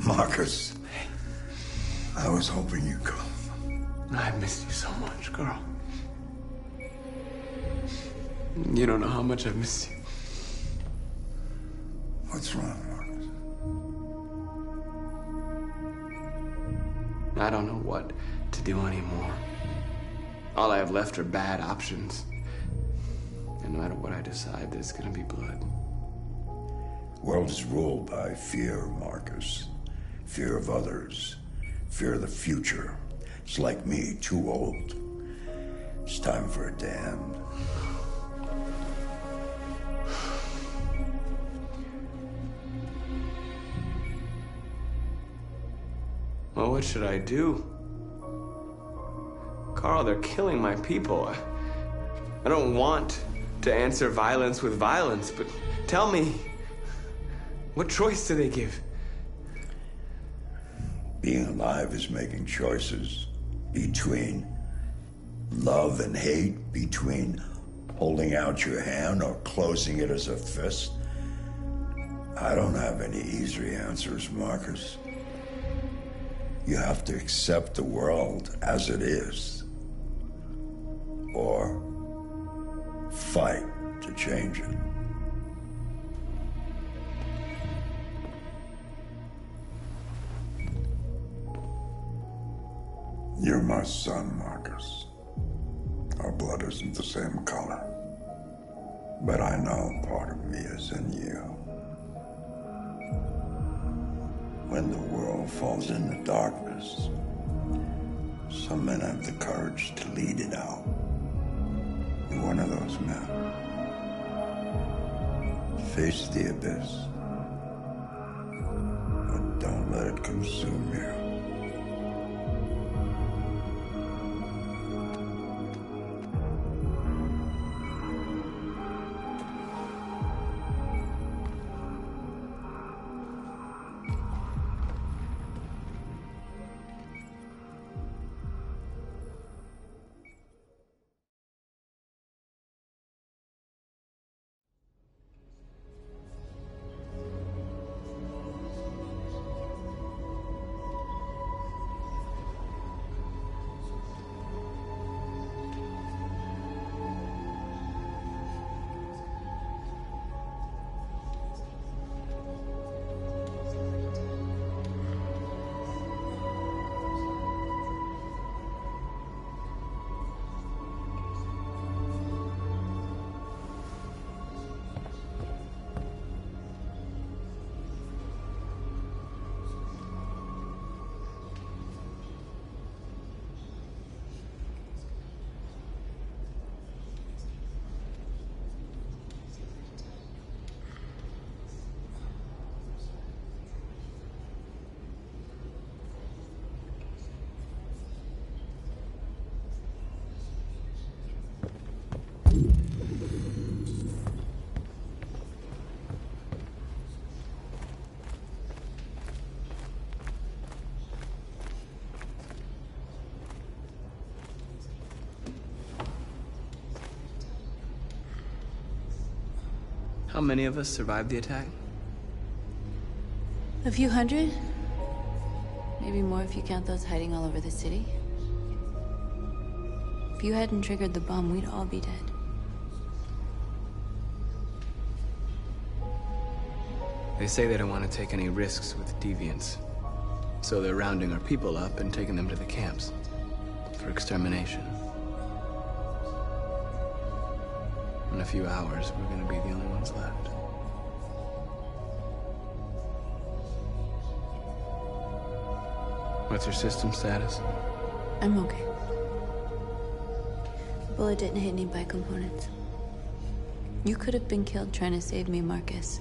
Marcus, I was hoping you'd come. I missed you so much, Carl. You don't know how much I've missed you. What's wrong, Marcus? I don't know what to do anymore. All I have left are bad options. And no matter what I decide, there's gonna be blood. World is ruled by fear, Marcus. Fear of others. Fear of the future. It's like me, too old. It's time for a damned. Well, what should I do? Carl, they're killing my people. I don't want to answer violence with violence, but tell me, what choice do they give? Being alive is making choices between love and hate, between holding out your hand or closing it as a fist. I don't have any easy answers, Marcus. You have to accept the world as it is, or fight to change it. You're my son, Marcus. Our blood isn't the same color, but I know part of me is in you. When the world falls into darkness, some men have the courage to lead it out. You're one of those men. Face the abyss, but don't let it consume you. How many of us survived the attack? A few hundred? Maybe more if you count those hiding all over the city. If you hadn't triggered the bomb, we'd all be dead. They say they don't want to take any risks with deviants. So they're rounding our people up and taking them to the camps for extermination. In a few hours, we're gonna be the only ones left. What's your system status? I'm okay. The bullet didn't hit any bicomponents. You could have been killed trying to save me, Marcus.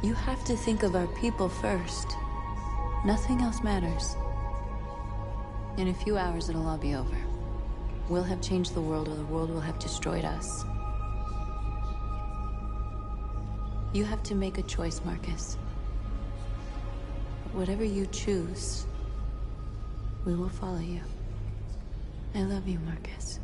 You have to think of our people first. Nothing else matters. In a few hours, it'll all be over. We'll have changed the world, or the world will have destroyed us. You have to make a choice, Marcus. Whatever you choose, we will follow you. I love you, Marcus.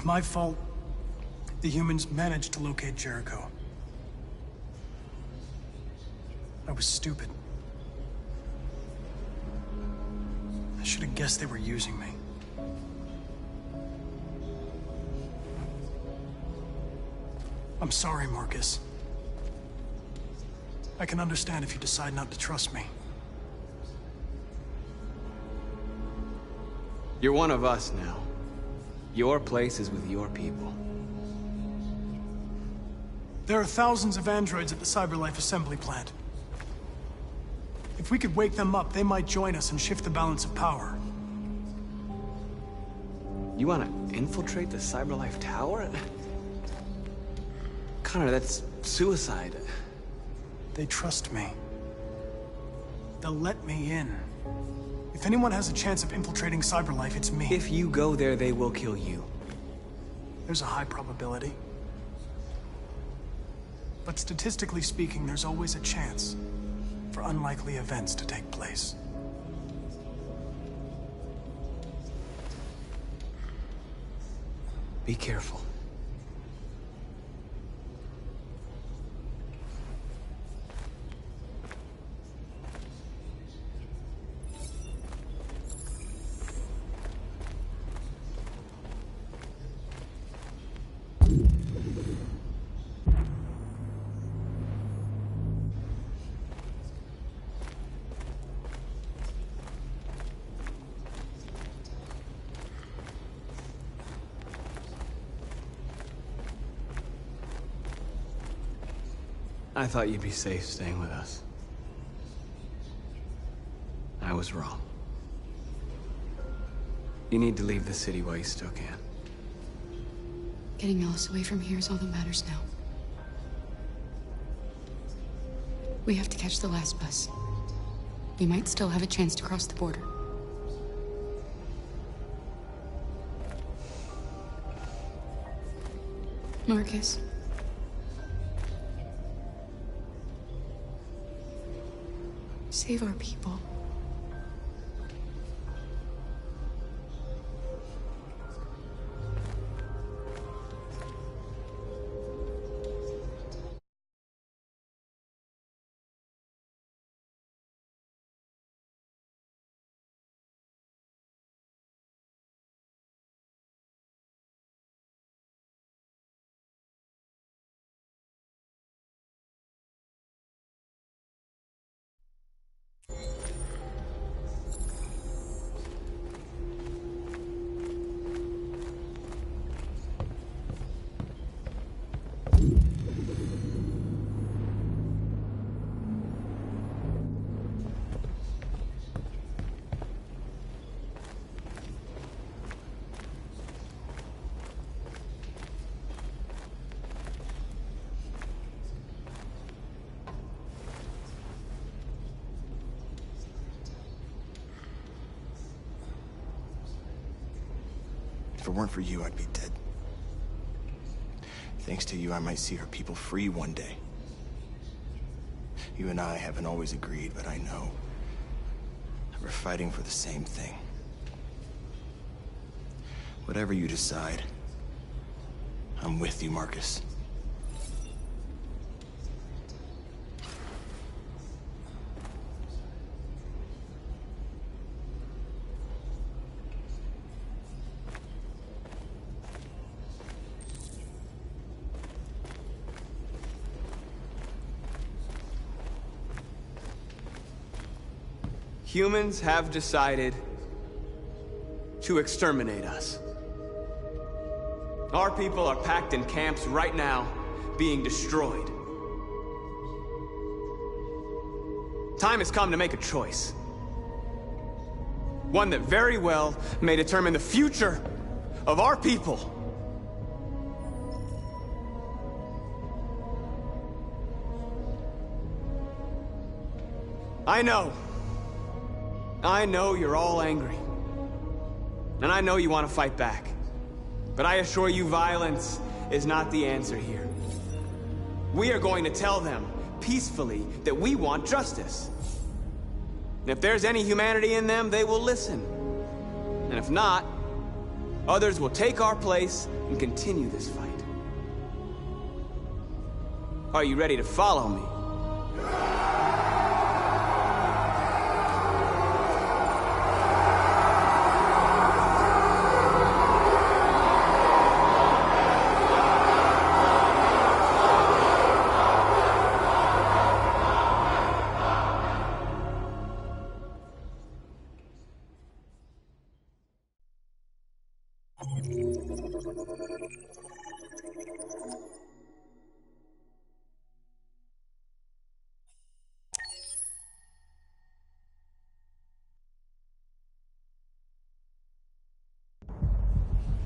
It's my fault the humans managed to locate Jericho. I was stupid. I should have guessed they were using me. I'm sorry, Marcus. I can understand if you decide not to trust me. You're one of us now. Your place is with your people. There are thousands of androids at the CyberLife assembly plant. If we could wake them up, they might join us and shift the balance of power. You want to infiltrate the CyberLife tower? Connor, that's suicide. They trust me. They'll let me in. If anyone has a chance of infiltrating CyberLife, it's me. If you go there, they will kill you. There's a high probability. But statistically speaking, there's always a chance for unlikely events to take place. Be careful. I thought you'd be safe staying with us. I was wrong. You need to leave the city while you still can. Getting Alice away from here is all that matters now. We have to catch the last bus. We might still have a chance to cross the border. Marcus. Save our people. If it weren't for you, I'd be dead. Thanks to you, I might see our people free one day. You and I haven't always agreed, but I know we're fighting for the same thing. Whatever you decide, I'm with you, Marcus. Humans have decided to exterminate us. Our people are packed in camps right now, being destroyed. Time has come to make a choice. One that very well may determine the future of our people. I know you're all angry. And I know you want to fight back. But I assure you, violence is not the answer here. We are going to tell them, peacefully, that we want justice. And if there's any humanity in them, they will listen. And if not, Others will take our place and continue this fight. Are you ready to follow me?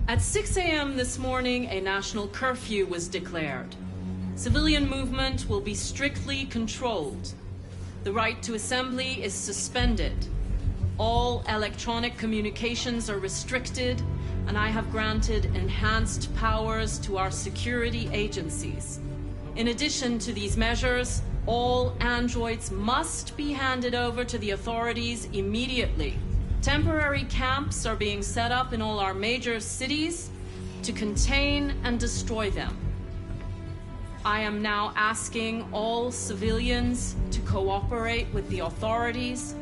At 6 a.m. this morning, a national curfew was declared. Civilian movement will be strictly controlled. The right to assembly is suspended. All electronic communications are restricted, and I have granted enhanced powers to our security agencies. In addition to these measures, all androids must be handed over to the authorities immediately. Temporary camps are being set up in all our major cities to contain and destroy them. I am now asking all civilians to cooperate with the authorities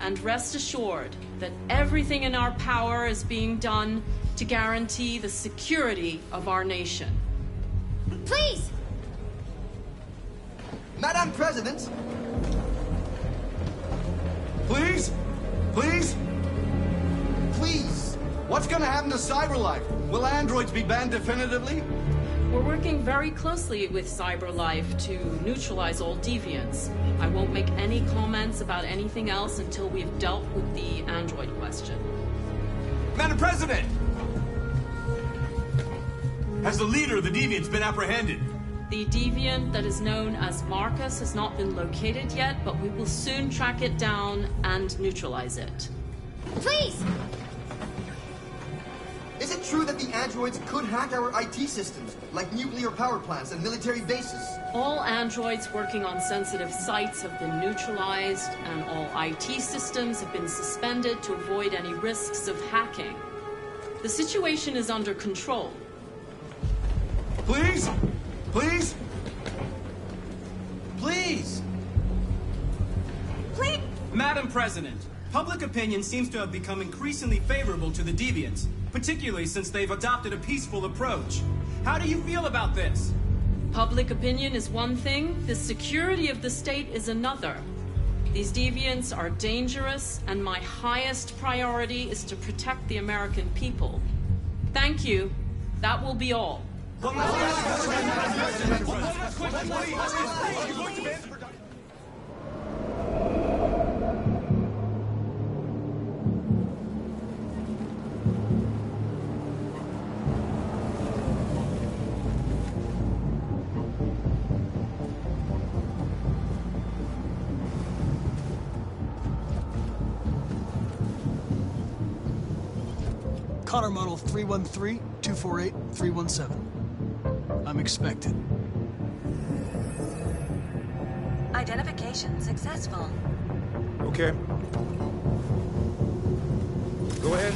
and rest assured that everything in our power is being done to guarantee the security of our nation. Please! Madam President! Please? Please? Please! What's gonna happen to CyberLife? Will androids be banned definitively? We're working very closely with CyberLife to neutralize all deviants. I won't make any comments about anything else until we've dealt with the android question. Madam President! Has the leader of the deviants been apprehended? The deviant that is known as Marcus has not been located yet, but we will soon track it down and neutralize it. Please! Is it true that the androids could hack our IT systems, like nuclear power plants and military bases? All androids working on sensitive sites have been neutralized, and all IT systems have been suspended to avoid any risks of hacking. The situation is under control. Please? Please? Please! Please! Madam President, public opinion seems to have become increasingly favorable to the deviants, particularly since they've adopted a peaceful approach. How do you feel about this? Public opinion is one thing, the security of the state is another. These deviants are dangerous, and my highest priority is to protect the American people. Thank you. That will be all. Connor model 313-248-317. I'm expected. Identification successful. Okay. Go ahead.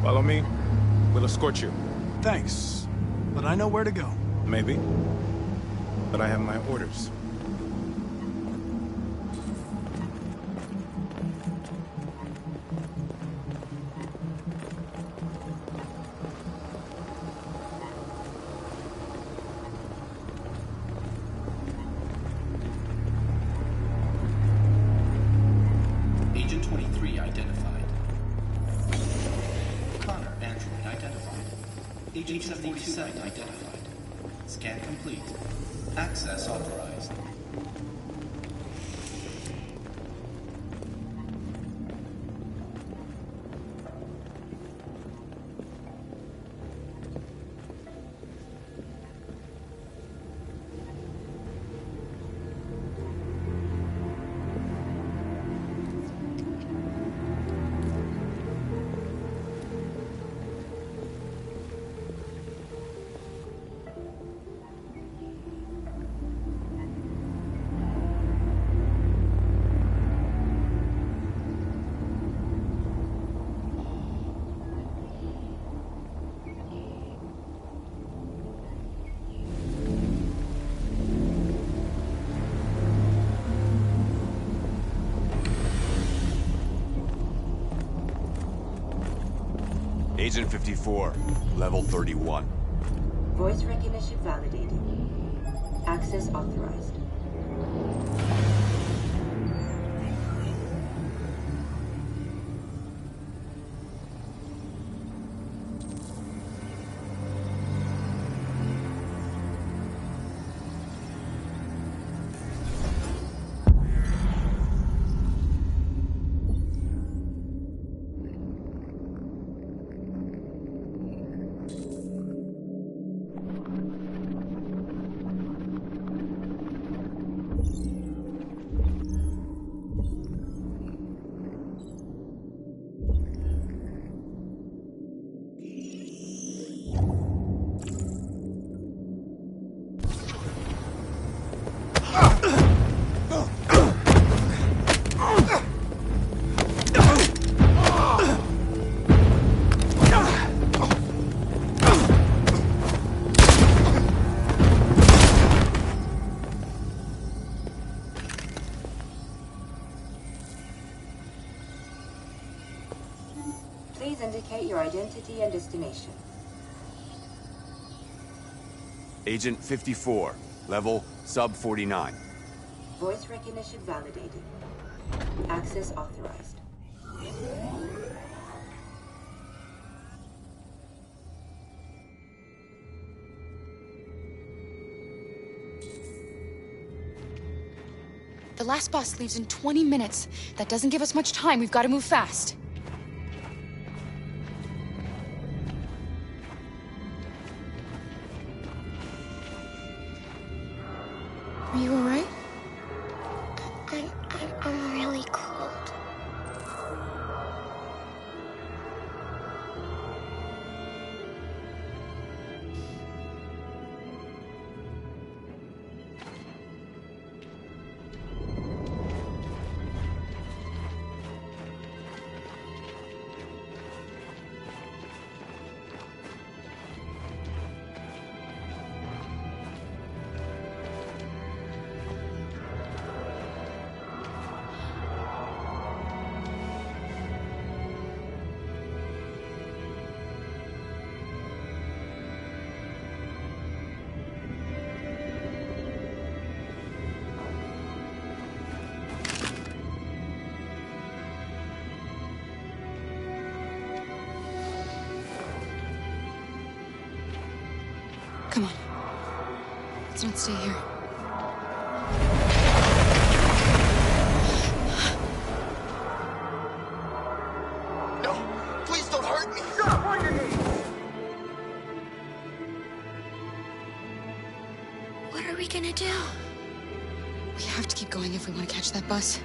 Follow me. We'll escort you. Thanks, but I know where to go. Maybe. But I have my orders. Connor, android identified. Agent 77 identified. Scan complete. Access authorized. Agent 54, level 31. Voice recognition validated. Access authorized. Please indicate your identity and destination. Agent 54, level sub 49. Voice recognition validated. Access authorized. The last bus leaves in 20 minutes. That doesn't give us much time. We've got to move fast. Are you all right? I'm really cold. Come on. Let's not stay here. No! Please don't hurt me! Stop! On your knees! What are we gonna do? We have to keep going if we want to catch that bus.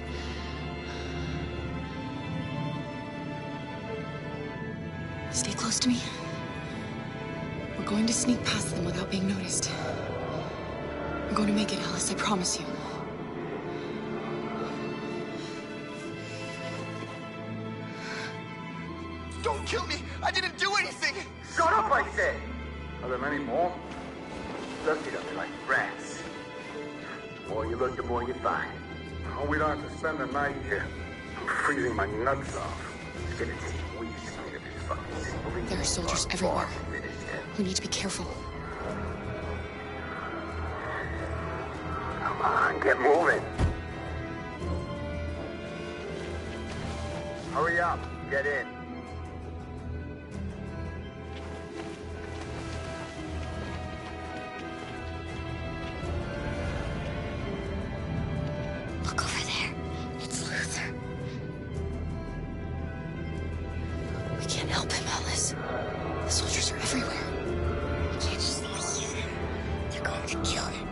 Stay close to me. We're going to sneak past them without being noticed. We're going to make it, Alice, I promise you. Don't kill me! I didn't do anything! Shut up, I said! Are there many more? Look at them like rats. The more you look, the more you find. Oh, we don't have to spend the night here. I'm freezing my nuts off. It's gonna take weeks to get this fucking city. There are soldiers everywhere. We need to be careful. Come on, get moving. Hurry up, get in. Help him, Alice. The soldiers are everywhere. We can't just leave him. They're going to kill him.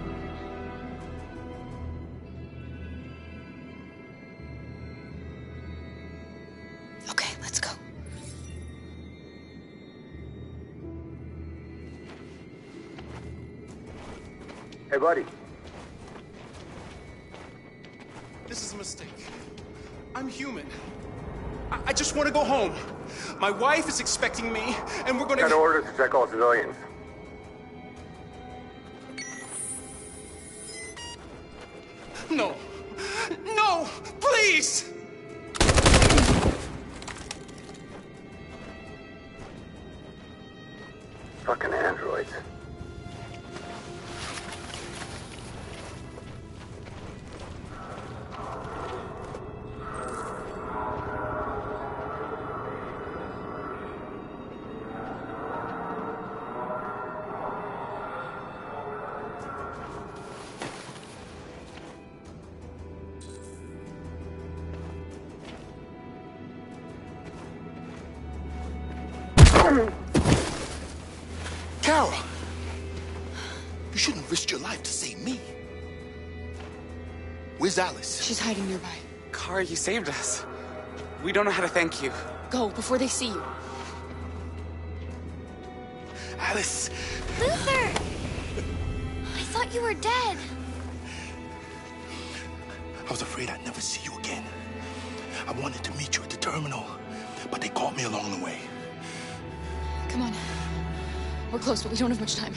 Okay, let's go. Hey, buddy. This is a mistake. I'm human. I just want to go home. My wife is expecting me, and we're gonna... Got orders to check all civilians. No. No! Please! Fucking androids. Carol! You shouldn't risk your life to save me. Where's Alice? She's hiding nearby. Kara, you saved us. We don't know how to thank you. Go, before they see you. Alice! Luther! I thought you were dead. I was afraid I'd never see you again. I wanted to meet you at the terminal, but they caught me along the way. Come on. We're close, but we don't have much time.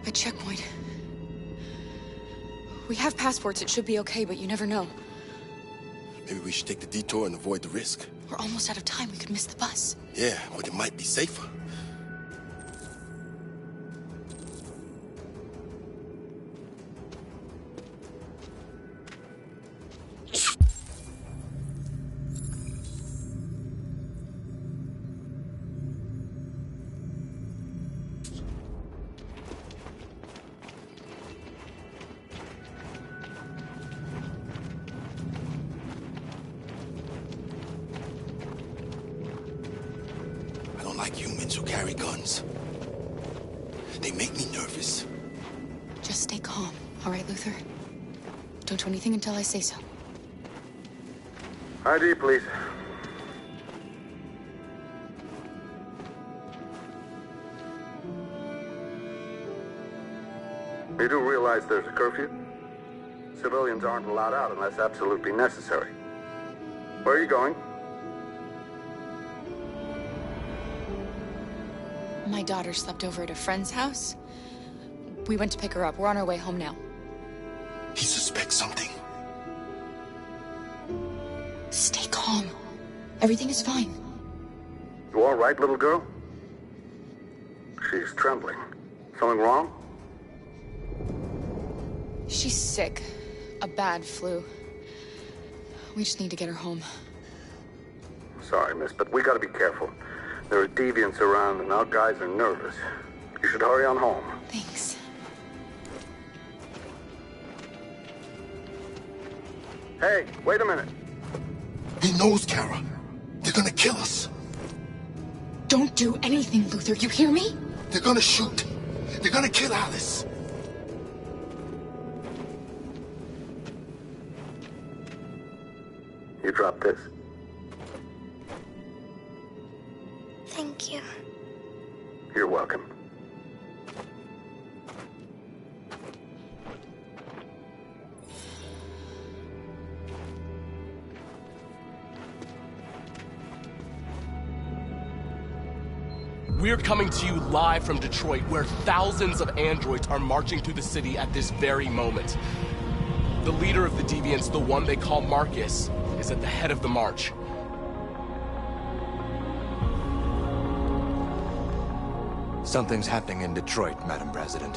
A checkpoint. We have passports, it should be okay, but you never know. Maybe we should take the detour and avoid the risk. We're almost out of time, we could miss the bus. Yeah, but it might be safer. Like humans who carry guns. They make me nervous. Just stay calm, all right, Luther? Don't do anything until I say so. ID, please. You do realize there's a curfew? Civilians aren't allowed out unless absolutely necessary. Where are you going? My daughter slept over at a friend's house. We went to pick her up. We're on our way home now. He suspects something. Stay calm. Everything is fine. You all right, little girl? She's trembling. Something wrong? She's sick. A bad flu. We just need to get her home. Sorry, miss, but we gotta be careful. There are deviants around and our guys are nervous. You should hurry on home. Thanks. Hey, wait a minute. He knows, Kara. They're gonna kill us. Don't do anything, Luther. You hear me? They're gonna shoot. They're gonna kill Alice. You dropped this. Thank you. You're welcome. We're coming to you live from Detroit, where thousands of androids are marching through the city at this very moment. The leader of the Deviants, the one they call Marcus, is at the head of the march. Something's happening in Detroit, Madam President.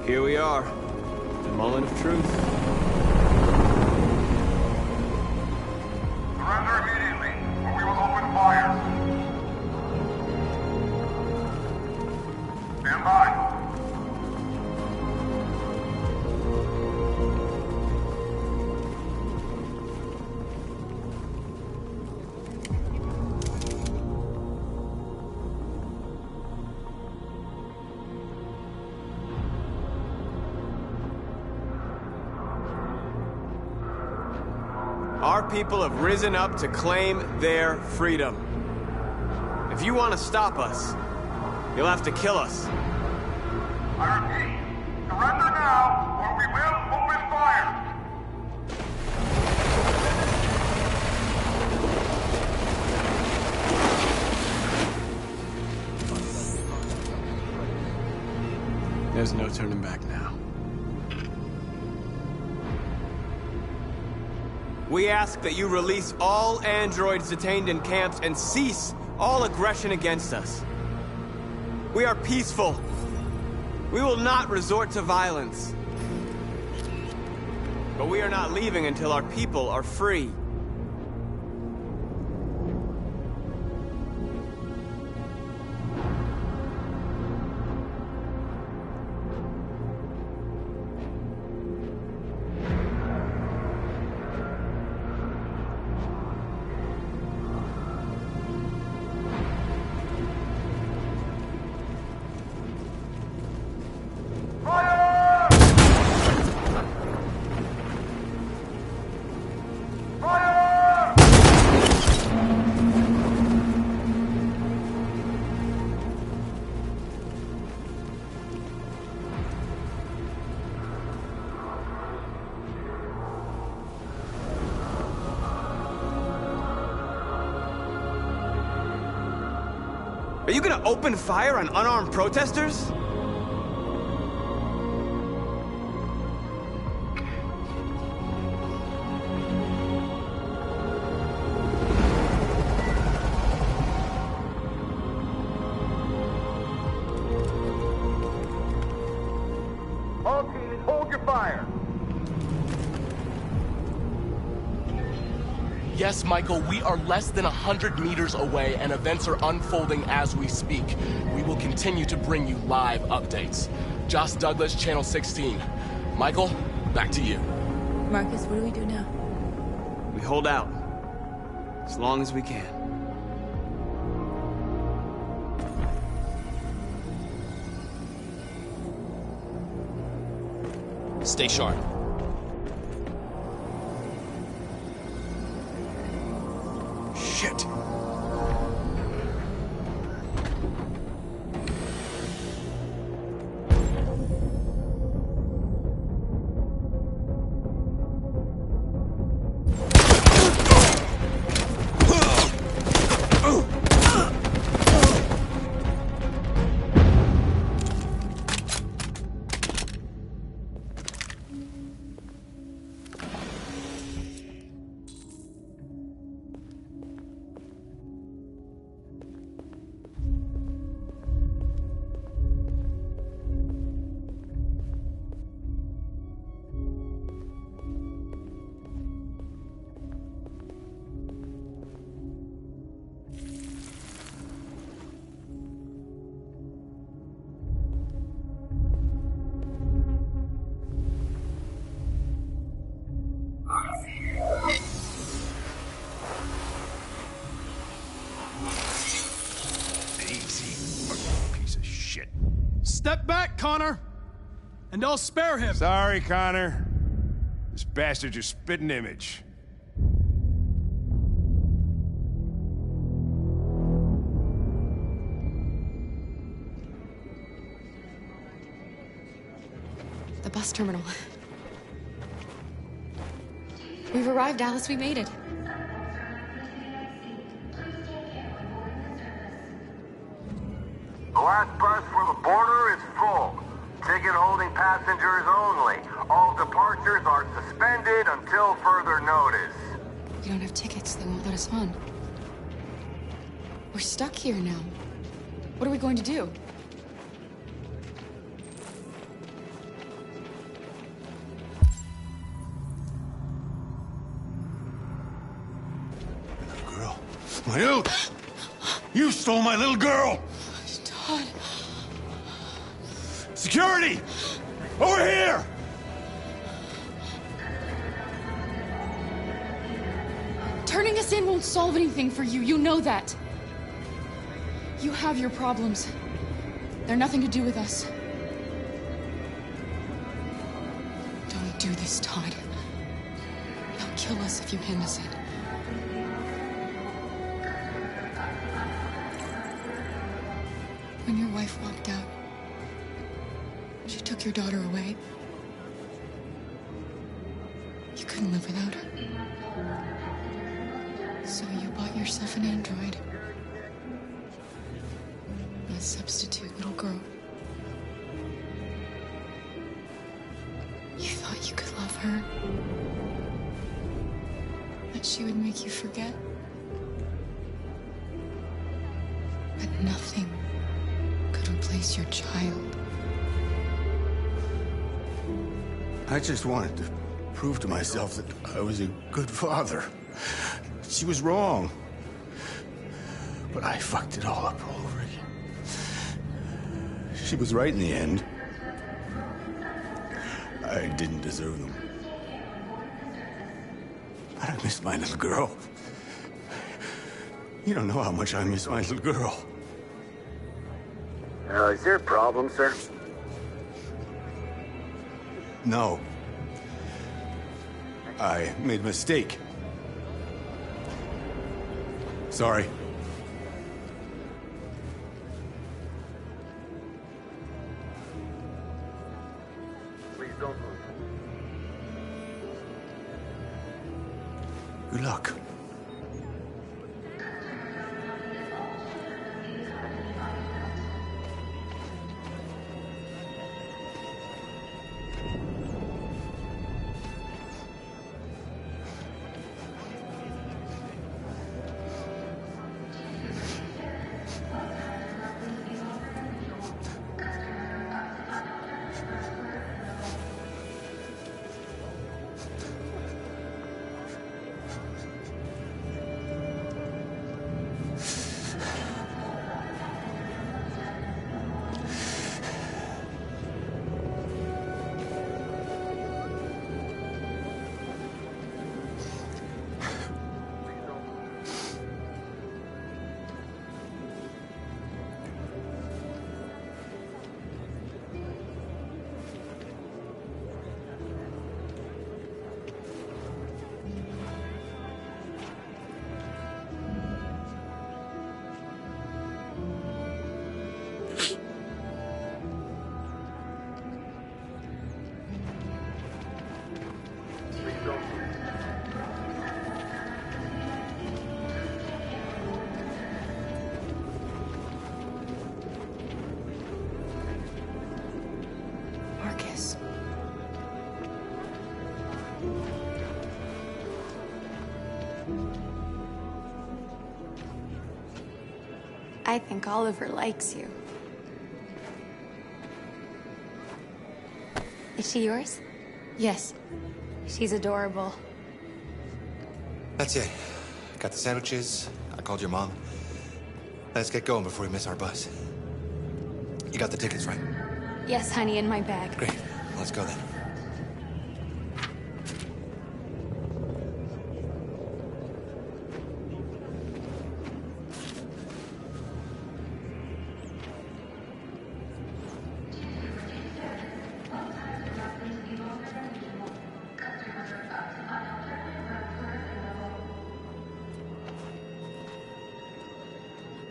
Here we are, the moment of truth. Surrender immediately, or we will open fire. Stand by. Our people have risen up to claim their freedom. If you want to stop us, you'll have to kill us. I repeat, surrender now, or we will open fire. There's no turning back now. We ask that you release all androids detained in camps and cease all aggression against us. We are peaceful. We will not resort to violence. But we are not leaving until our people are free. Are you gonna open fire on unarmed protesters? All teams, hold your fire. Yes, Michael, we are less than 100 meters away and events are unfolding as we speak. We will continue to bring you live updates. Josh Douglas, Channel 16. Michael, back to you. Marcus, what do we do now? We hold out. As long as we can. Stay sharp. Shit. Piece of shit. Step back, Connor! And I'll spare him. Sorry, Connor. This bastard's your spitting image. The bus terminal. We've arrived, Alice. We made it. The last bus for the border is full. Ticket holding passengers only. All departures are suspended until further notice. We don't have tickets. They won't let us on. We're stuck here now. What are we going to do? Girl. My little... You stole my little girl! Todd. Security! Over here! Turning us in won't solve anything for you. You know that. You have your problems. They're nothing to do with us. Don't do this, Todd. They'll kill us if you hand us in. When your wife walked out, she took your daughter away. You couldn't live without her. So you bought yourself an android. A substitute little girl. You thought you could love her. That she would make you forget. But nothing could replace your child. I just wanted to prove to myself that I was a good father. She was wrong. But I fucked it all up all over again. She was right in the end. I didn't deserve them. But I miss my little girl. You don't know how much I miss my little girl. Is there a problem, sir? No. I made a mistake. Sorry. Please don't move. Good luck. I think Oliver likes you. Is she yours? Yes. She's adorable. That's it. Got the sandwiches. I called your mom. Let's get going before we miss our bus. You got the tickets, right? Yes, honey, in my bag. Great. Let's go then.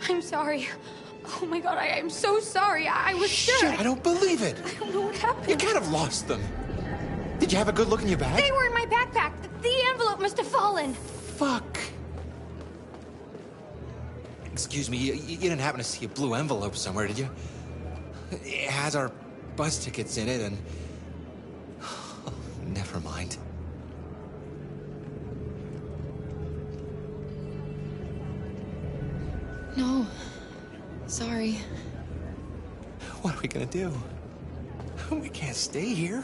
I'm sorry. Oh my god, I'm so sorry. I was sure. Shit, I don't believe it. I don't know what happened. You can't have lost them. Did you have a good look in your bag? They were in my backpack. The envelope must have fallen. Fuck. Excuse me, you didn't happen to see a blue envelope somewhere, did you? It has our bus tickets in it, and... never mind. No. Sorry. What are we gonna do? We can't stay here.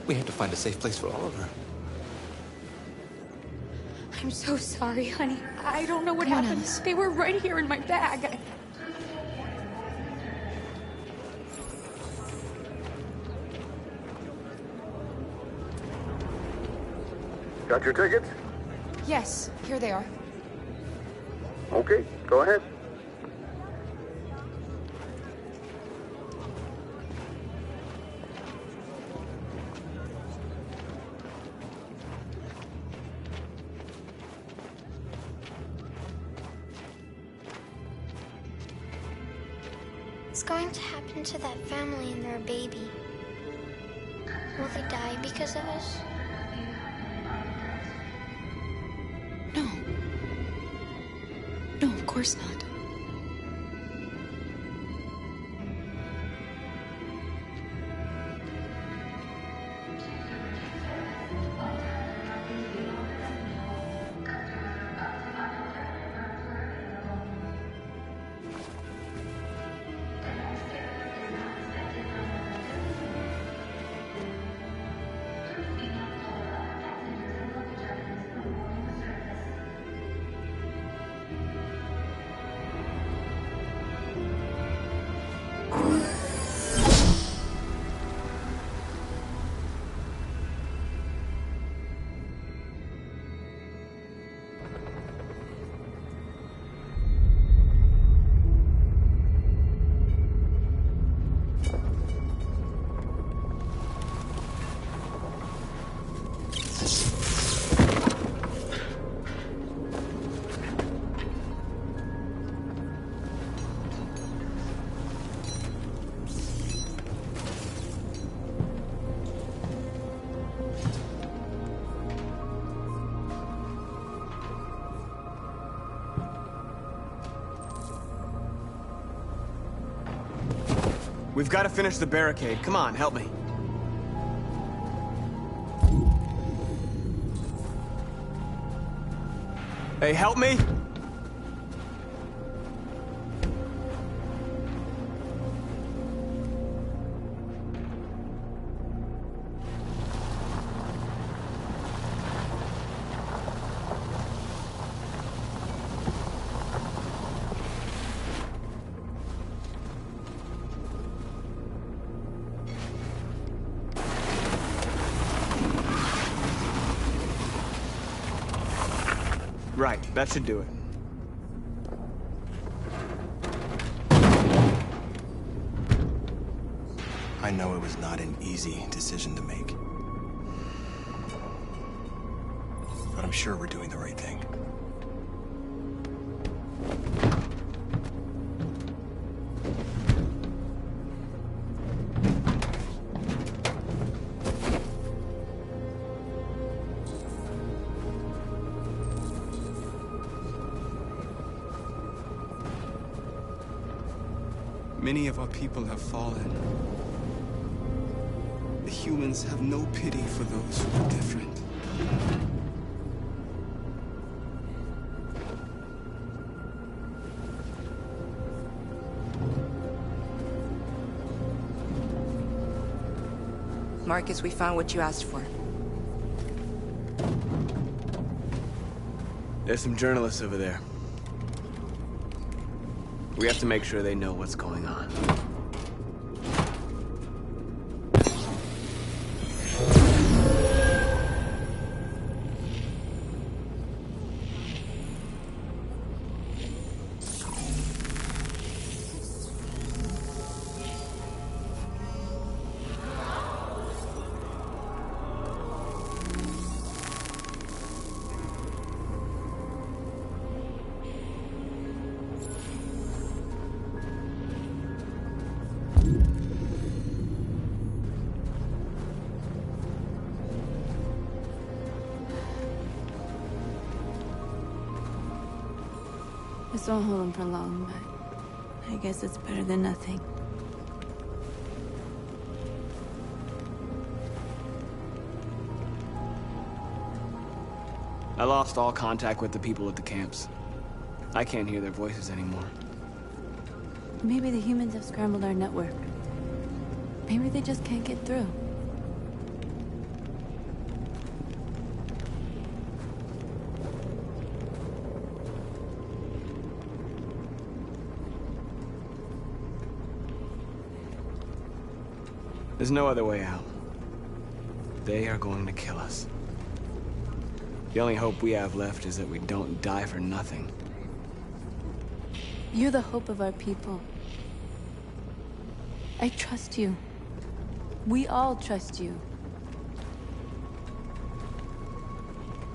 We have to find a safe place for Oliver. I'm so sorry, honey. I don't know what Come on, happened. Alice. They were right here in my bag. Got your tickets? Yes, here they are. Okay, go ahead. What's going to happen to that family and their baby? Will they die because of us? No. No, of course not. We've got to finish the barricade. Come on, help me. Hey, help me! Right, that should do it. I know it was not an easy decision to make. But I'm sure we're doing the right thing. Many of our people have fallen. The humans have no pity for those who are different. Marcus, we found what you asked for. There's some journalists over there. We have to make sure they know what's going on. This won't hold him for long, but I guess it's better than nothing. I lost all contact with the people at the camps. I can't hear their voices anymore. Maybe the humans have scrambled our network. Maybe they just can't get through. There's no other way out. They are going to kill us. The only hope we have left is that we don't die for nothing. You're the hope of our people. I trust you. We all trust you.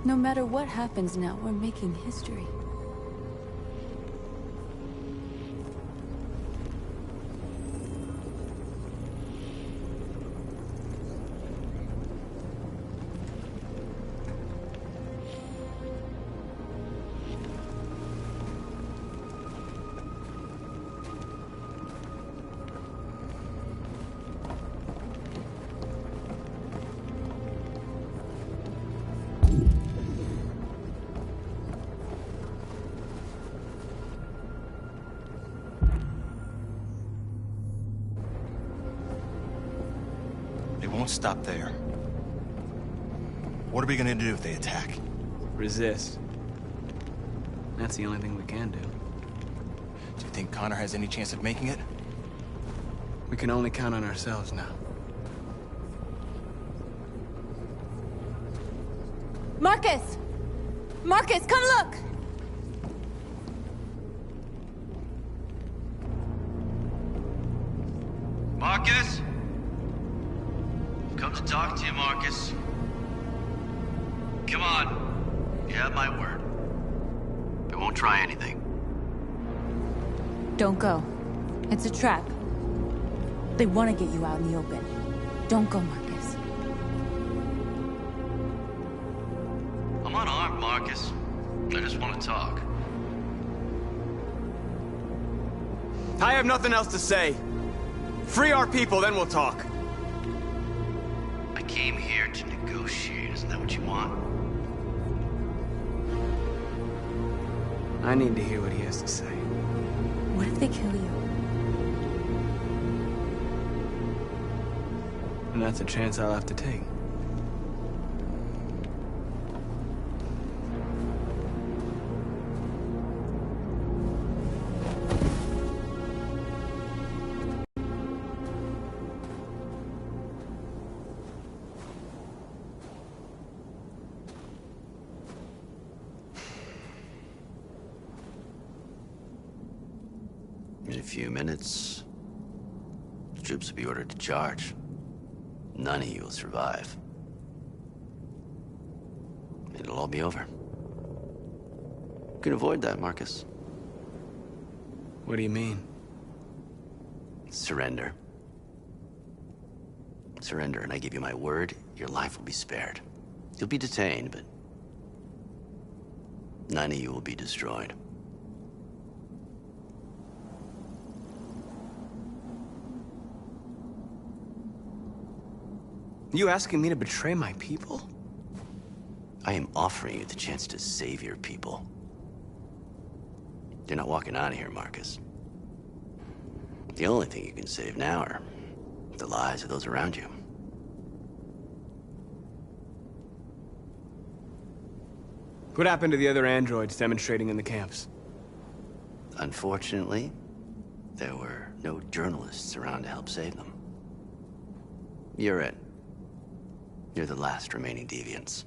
No matter what happens now, we're making history. Won't stop there. What are we gonna do if they attack? Resist. That's the only thing we can do. Do you think Connor has any chance of making it? We can only count on ourselves now. Marcus! Marcus, come look! Marcus? Come to talk to you, Marcus. Come on. You have my word. We won't try anything. Don't go. It's a trap. They want to get you out in the open. Don't go, Marcus. I'm unarmed, Marcus. I just want to talk. I have nothing else to say. Free our people, then we'll talk. I came here to negotiate. Isn't that what you want? I need to hear what he has to say. What if they kill you? And that's a chance I'll have to take. In a few minutes, the troops will be ordered to charge. None of you will survive. It'll all be over. You can avoid that, Marcus. What do you mean? Surrender. Surrender, and I give you my word, your life will be spared. You'll be detained, but none of you will be destroyed. You asking me to betray my people? I am offering you the chance to save your people. You're not walking out of here, Marcus. The only thing you can save now are the lives of those around you. What happened to the other androids demonstrating in the camps? Unfortunately, there were no journalists around to help save them. You're it. You're the last remaining deviants.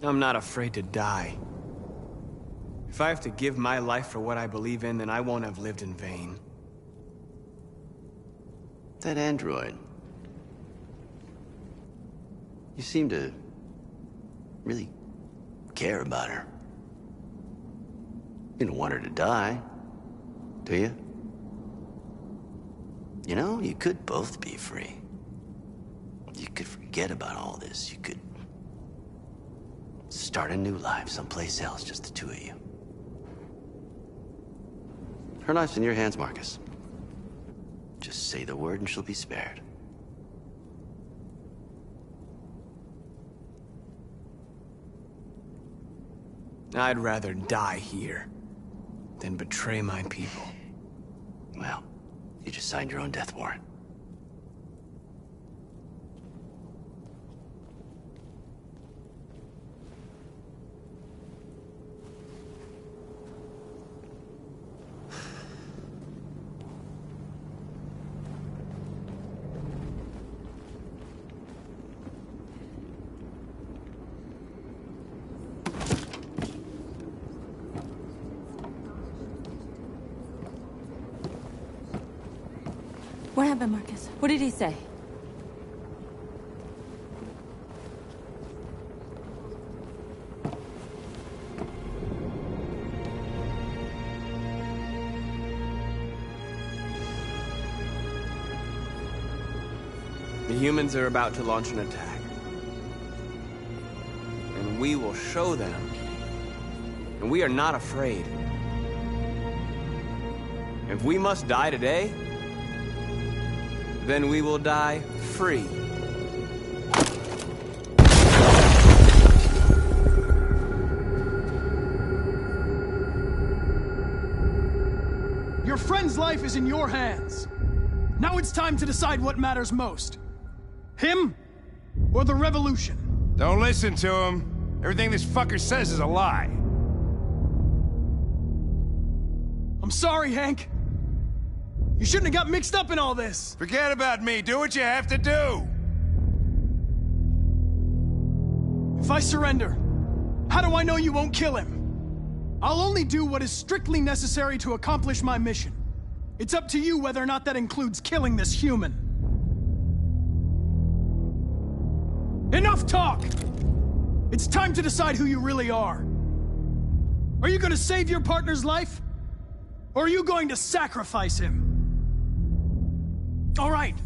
I'm not afraid to die. If I have to give my life for what I believe in, then I won't have lived in vain. That android. You seem to really care about her. You don't want her to die, do you? You know, you could both be free. You could forget about all this. You could start a new life someplace else, just the two of you. Her life's in your hands, Marcus. Just say the word and she'll be spared. I'd rather die here than betray my people. Well, you just signed your own death warrant. What happened, Marcus? What did he say? The humans are about to launch an attack. And we will show them. And we are not afraid. If we must die today, then we will die free. Your friend's life is in your hands. Now it's time to decide what matters most. Him or the revolution? Don't listen to him. Everything this fucker says is a lie. I'm sorry, Hank. You shouldn't have got mixed up in all this. Forget about me. Do what you have to do. If I surrender, how do I know you won't kill him? I'll only do what is strictly necessary to accomplish my mission. It's up to you whether or not that includes killing this human. Enough talk! It's time to decide who you really are. Are you going to save your partner's life? Or are you going to sacrifice him? All right.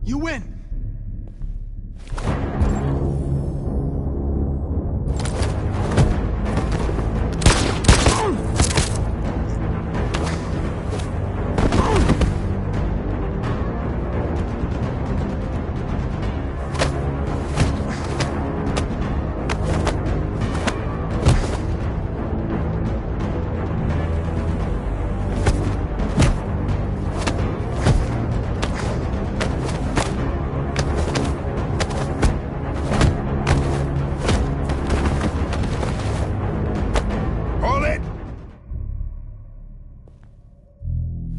You win.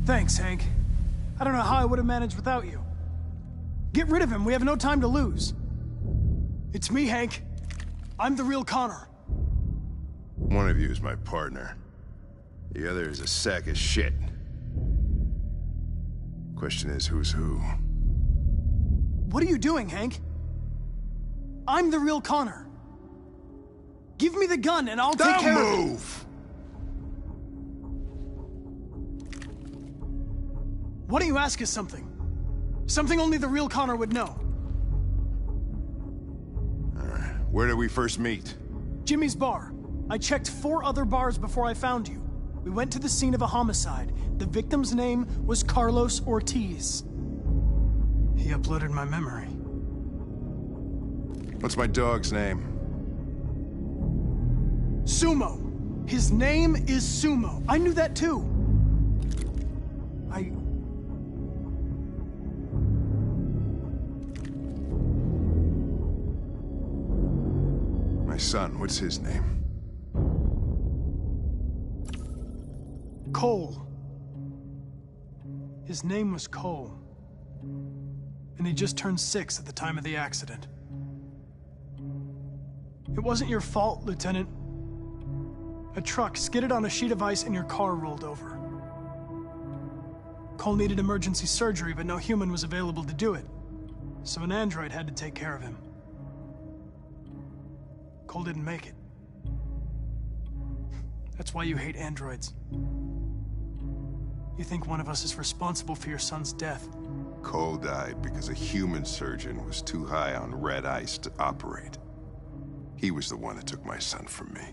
Thanks, Hank. I don't know how I would have managed without you. Get rid of him. We have no time to lose. It's me, Hank. I'm the real Connor. One of you is my partner. The other is a sack of shit. Question is, who's who? What are you doing, Hank? I'm the real Connor. Give me the gun and I'll take care of it. Don't move! Why don't you ask us something? Something only the real Connor would know. Where did we first meet? Jimmy's bar. I checked 4 other bars before I found you. We went to the scene of a homicide. The victim's name was Carlos Ortiz. He uploaded my memory. What's my dog's name? Sumo. His name is Sumo. I knew that too. My son, what's his name? Cole. His name was Cole. And he just turned 6 at the time of the accident. It wasn't your fault, Lieutenant. A truck skidded on a sheet of ice and your car rolled over. Cole needed emergency surgery, but no human was available to do it. So an android had to take care of him. Cole didn't make it. That's why you hate androids. You think one of us is responsible for your son's death. Cole died because a human surgeon was too high on red ice to operate. He was the one that took my son from me.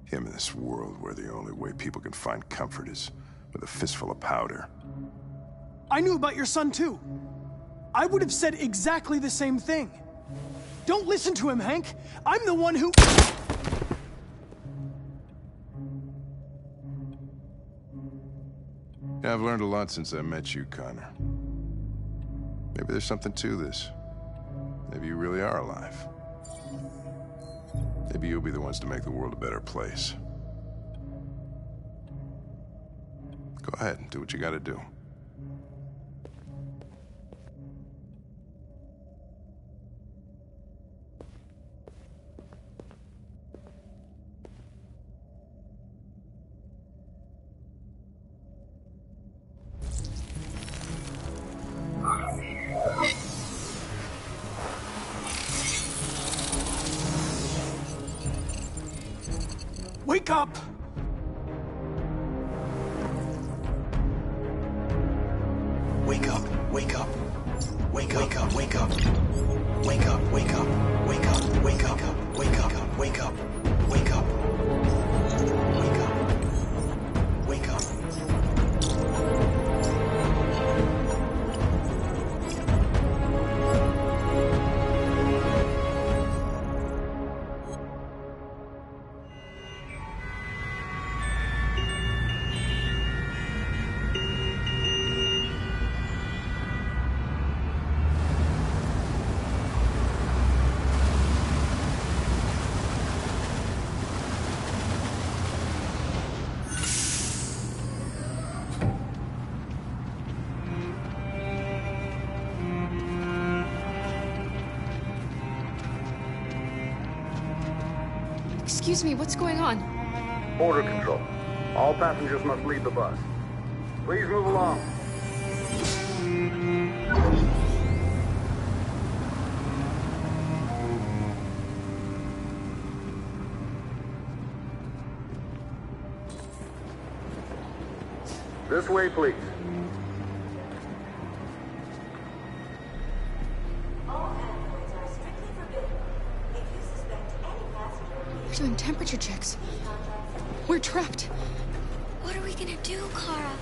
Him in this world where the only way people can find comfort is with a fistful of powder. I knew about your son too. I would have said exactly the same thing. Don't listen to him, Hank. I'm the one who... Yeah, I've learned a lot since I met you, Connor. Maybe there's something to this. Maybe you really are alive. Maybe you'll be the ones to make the world a better place. Go ahead and do what you gotta do. Wake up! Wake up, wake up. Wake up, wake up, wake up. Wake up, wake up, wake up, wake up, wake up, wake up, wake up. Wake up. Wake up. Excuse me, what's going on? Border control. All passengers must leave the bus. Please move along. This way, please. We're doing temperature checks. We're trapped. What are we gonna do, Kara?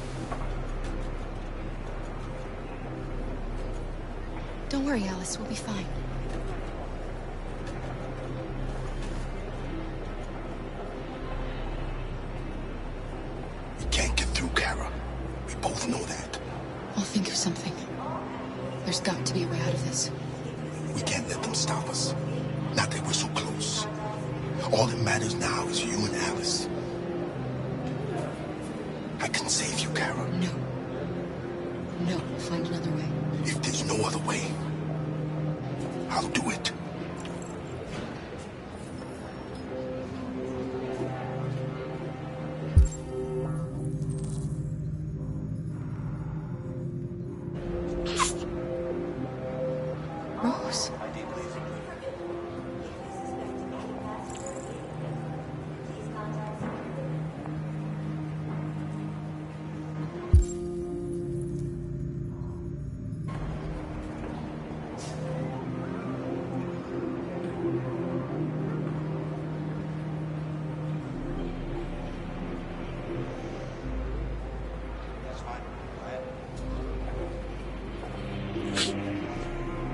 Don't worry, Alice. We'll be fine. We can't get through, Kara. We both know that. I'll think of something. There's got to be a way out of this. We can't let them stop us. Not that we're so close. All that matters now is you and Alice. I can save you, Kara. No. No, we'll find another way. If there's no other way, I'll do it. Rose.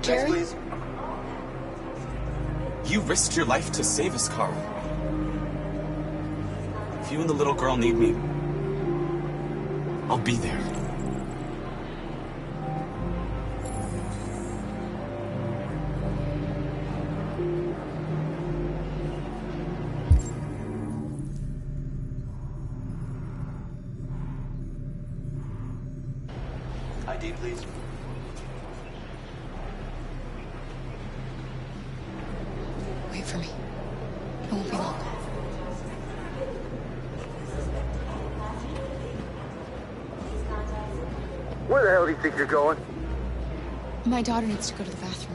Jerry? Please. You risked your life to save us, Carl. If you and the little girl need me, I'll be there. ID, please. Wait for me. It won't be long. Where the hell do you think you're going? My daughter needs to go to the bathroom.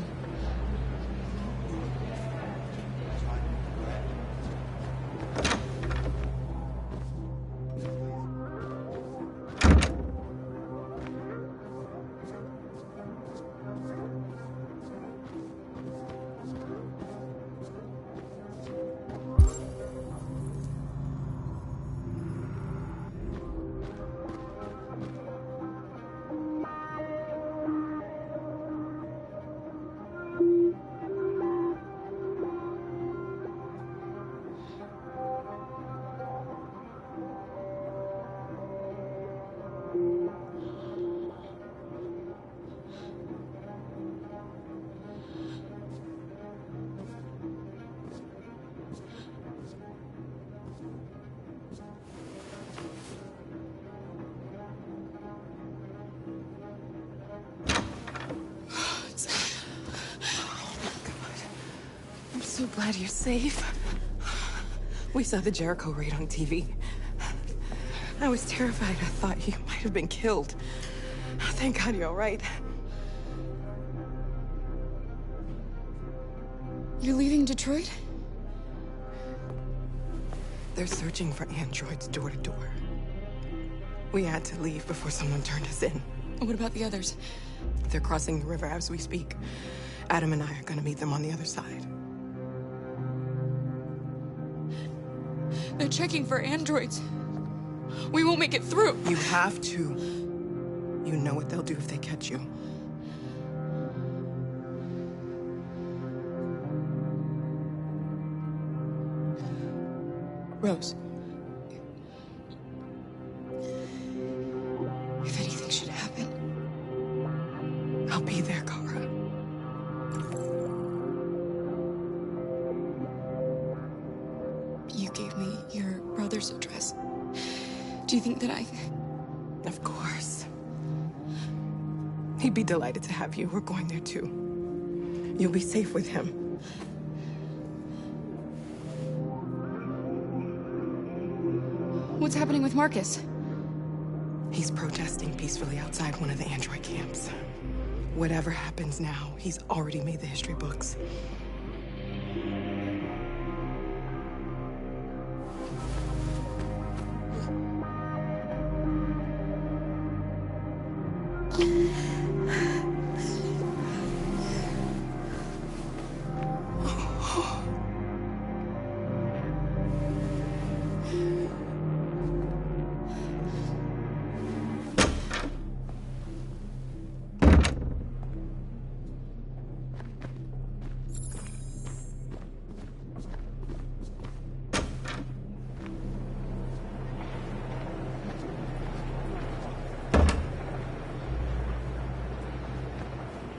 I'm so glad you're safe. We saw the Jericho raid on TV. I was terrified. I thought you might have been killed. Thank God you're all right. You're leaving Detroit? They're searching for androids door to door. We had to leave before someone turned us in. What about the others? They're crossing the river as we speak. Adam and I are gonna meet them on the other side. They're checking for androids. We won't make it through. You have to. You know what they'll do if they catch you. Rose. If anything should happen, I'll be there, Kara. You gave me your brother's address. Do you think that I... Of course. He'd be delighted to have you. We're going there too. You'll be safe with him. What's happening with Marcus? He's protesting peacefully outside one of the android camps. Whatever happens now, he's already made the history books.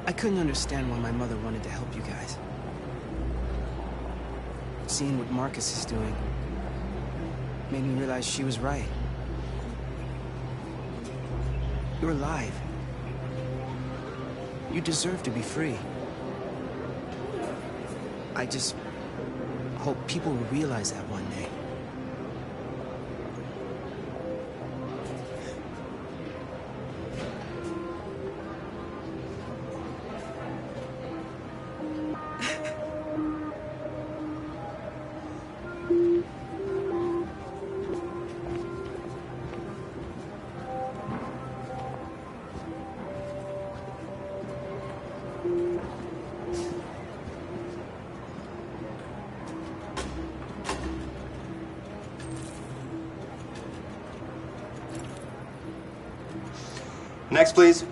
I couldn't understand why my mother wanted to help you guys. Seeing what Marcus is doing made me realize she was right. You're alive. You deserve to be free. I just hope people will realize that one day. Next, please.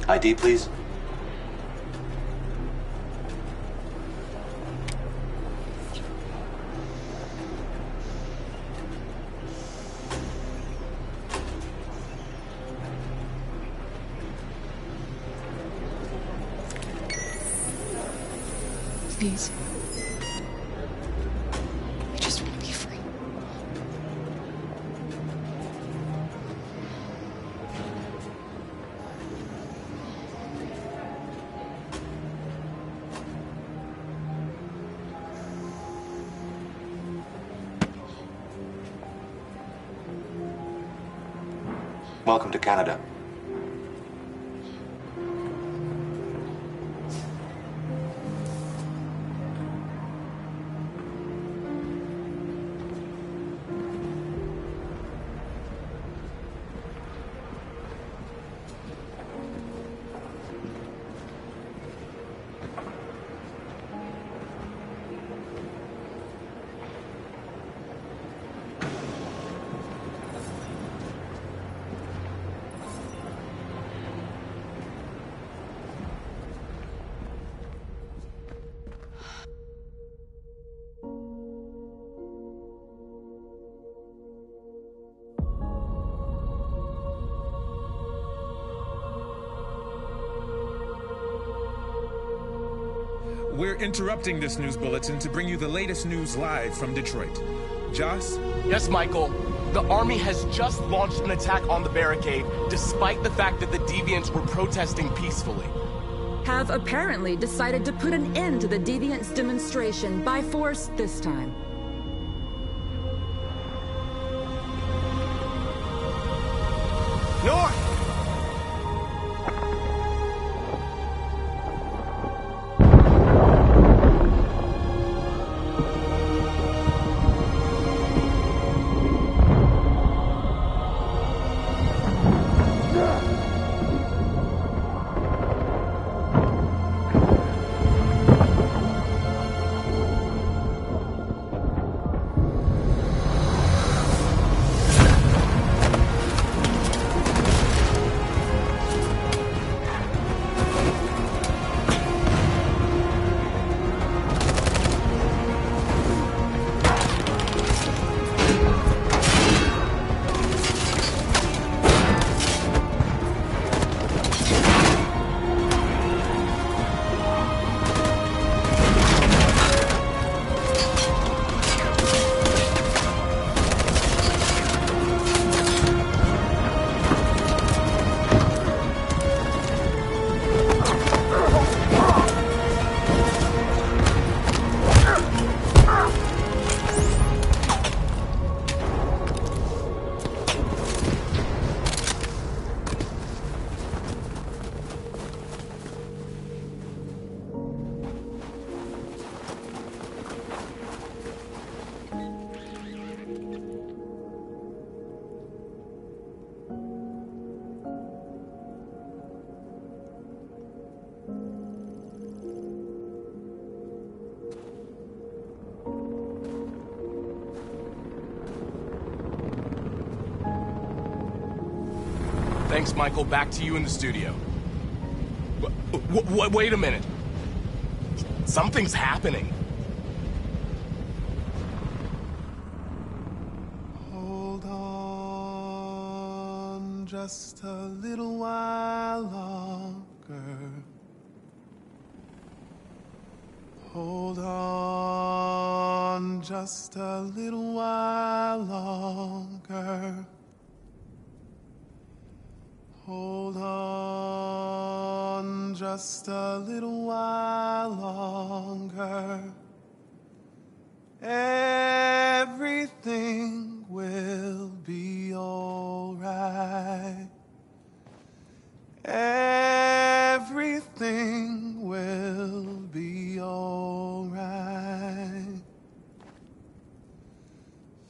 ID, please. Please. I just want to be free. Welcome to Canada. We're interrupting this news bulletin to bring you the latest news live from Detroit. Joss? Yes, Michael. The army has just launched an attack on the barricade, despite the fact that the Deviants were protesting peacefully. Have apparently decided to put an end to the Deviants' demonstration by force this time. North! Thanks, Michael. Back to you in the studio. Wait a minute. Something's happening. Hold on just a little while longer. Hold on just a little while longer. Hold on just a little while longer. Everything will be all right. Everything will be all right.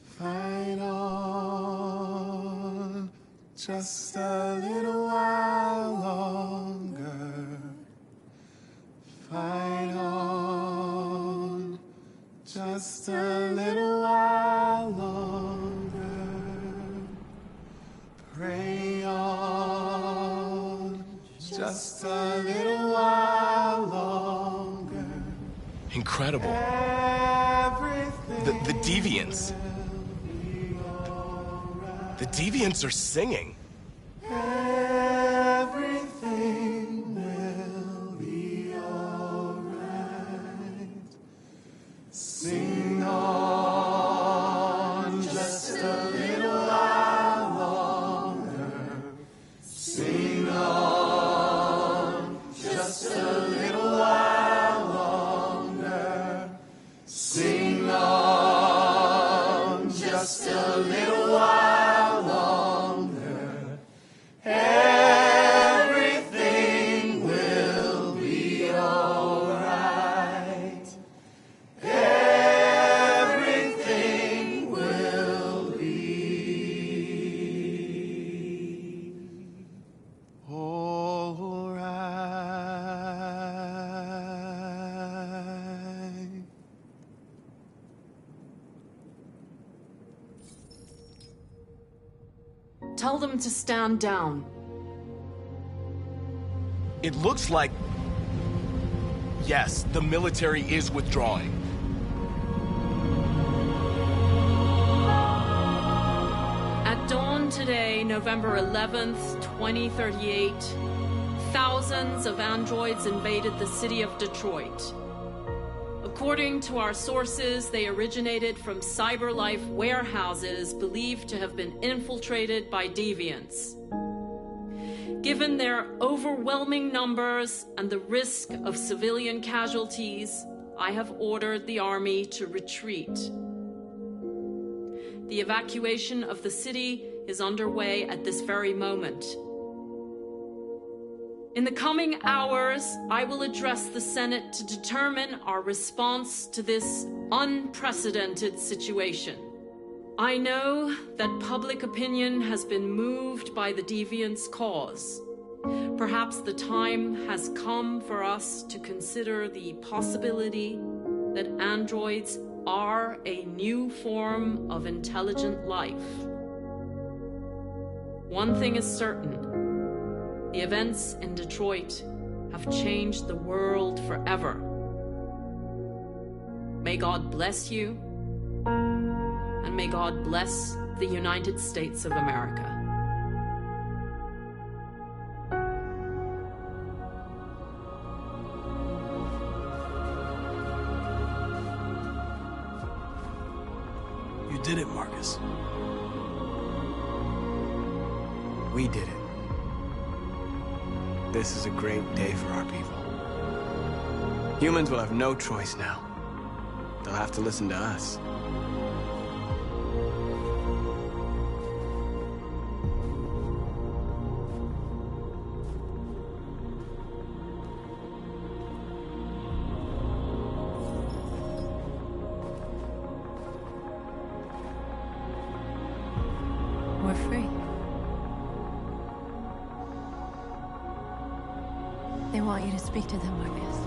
Fight on just a little while longer. Fight on just a little while longer. Pray on just a little while longer. Incredible. The Deviants. The Deviants are singing. Everything will be all right. just a little while longer, everything will be alright. Everything will be alright. Tell them to stand down. It looks like... Yes, the military is withdrawing. At dawn today, November 11th, 2038, thousands of androids invaded the city of Detroit. According to our sources, they originated from CyberLife warehouses believed to have been infiltrated by deviants. Given their overwhelming numbers and the risk of civilian casualties, I have ordered the army to retreat. The evacuation of the city is underway at this very moment. In the coming hours, I will address the Senate to determine our response to this unprecedented situation. I know that public opinion has been moved by the deviants' cause. Perhaps the time has come for us to consider the possibility that androids are a new form of intelligent life. One thing is certain. The events in Detroit have changed the world forever. May God bless you, and may God bless the United States of America. You did it, Marcus. We did it. This is a great day for our people. Humans will have no choice now. They'll have to listen to us. We're free. They want you to speak to them, Marcus.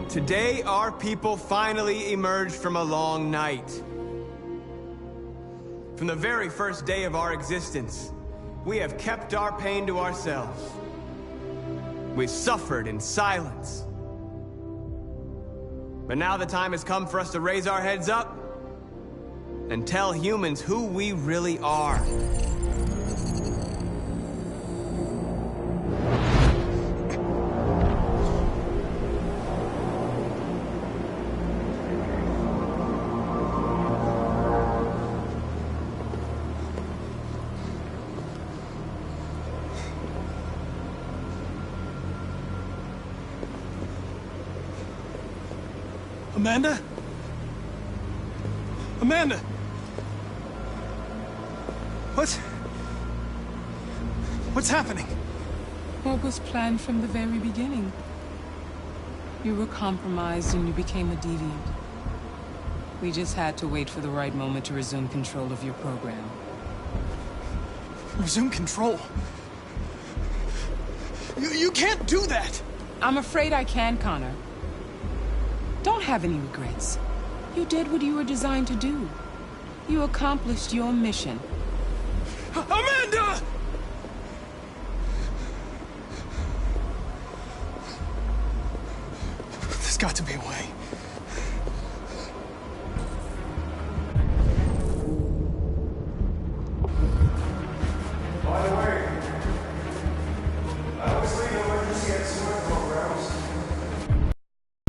Today, our people finally emerged from a long night. From the very first day of our existence, we have kept our pain to ourselves. We've suffered in silence. But now the time has come for us to raise our heads up and tell humans who we really are. Amanda? Amanda! What's happening? What was planned from the very beginning? You were compromised and you became a deviant. We just had to wait for the right moment to resume control of your program. Resume control? You can't do that! I'm afraid I can, Connor. Don't have any regrets. You did what you were designed to do. You accomplished your mission. Amanda! There's got to be a way.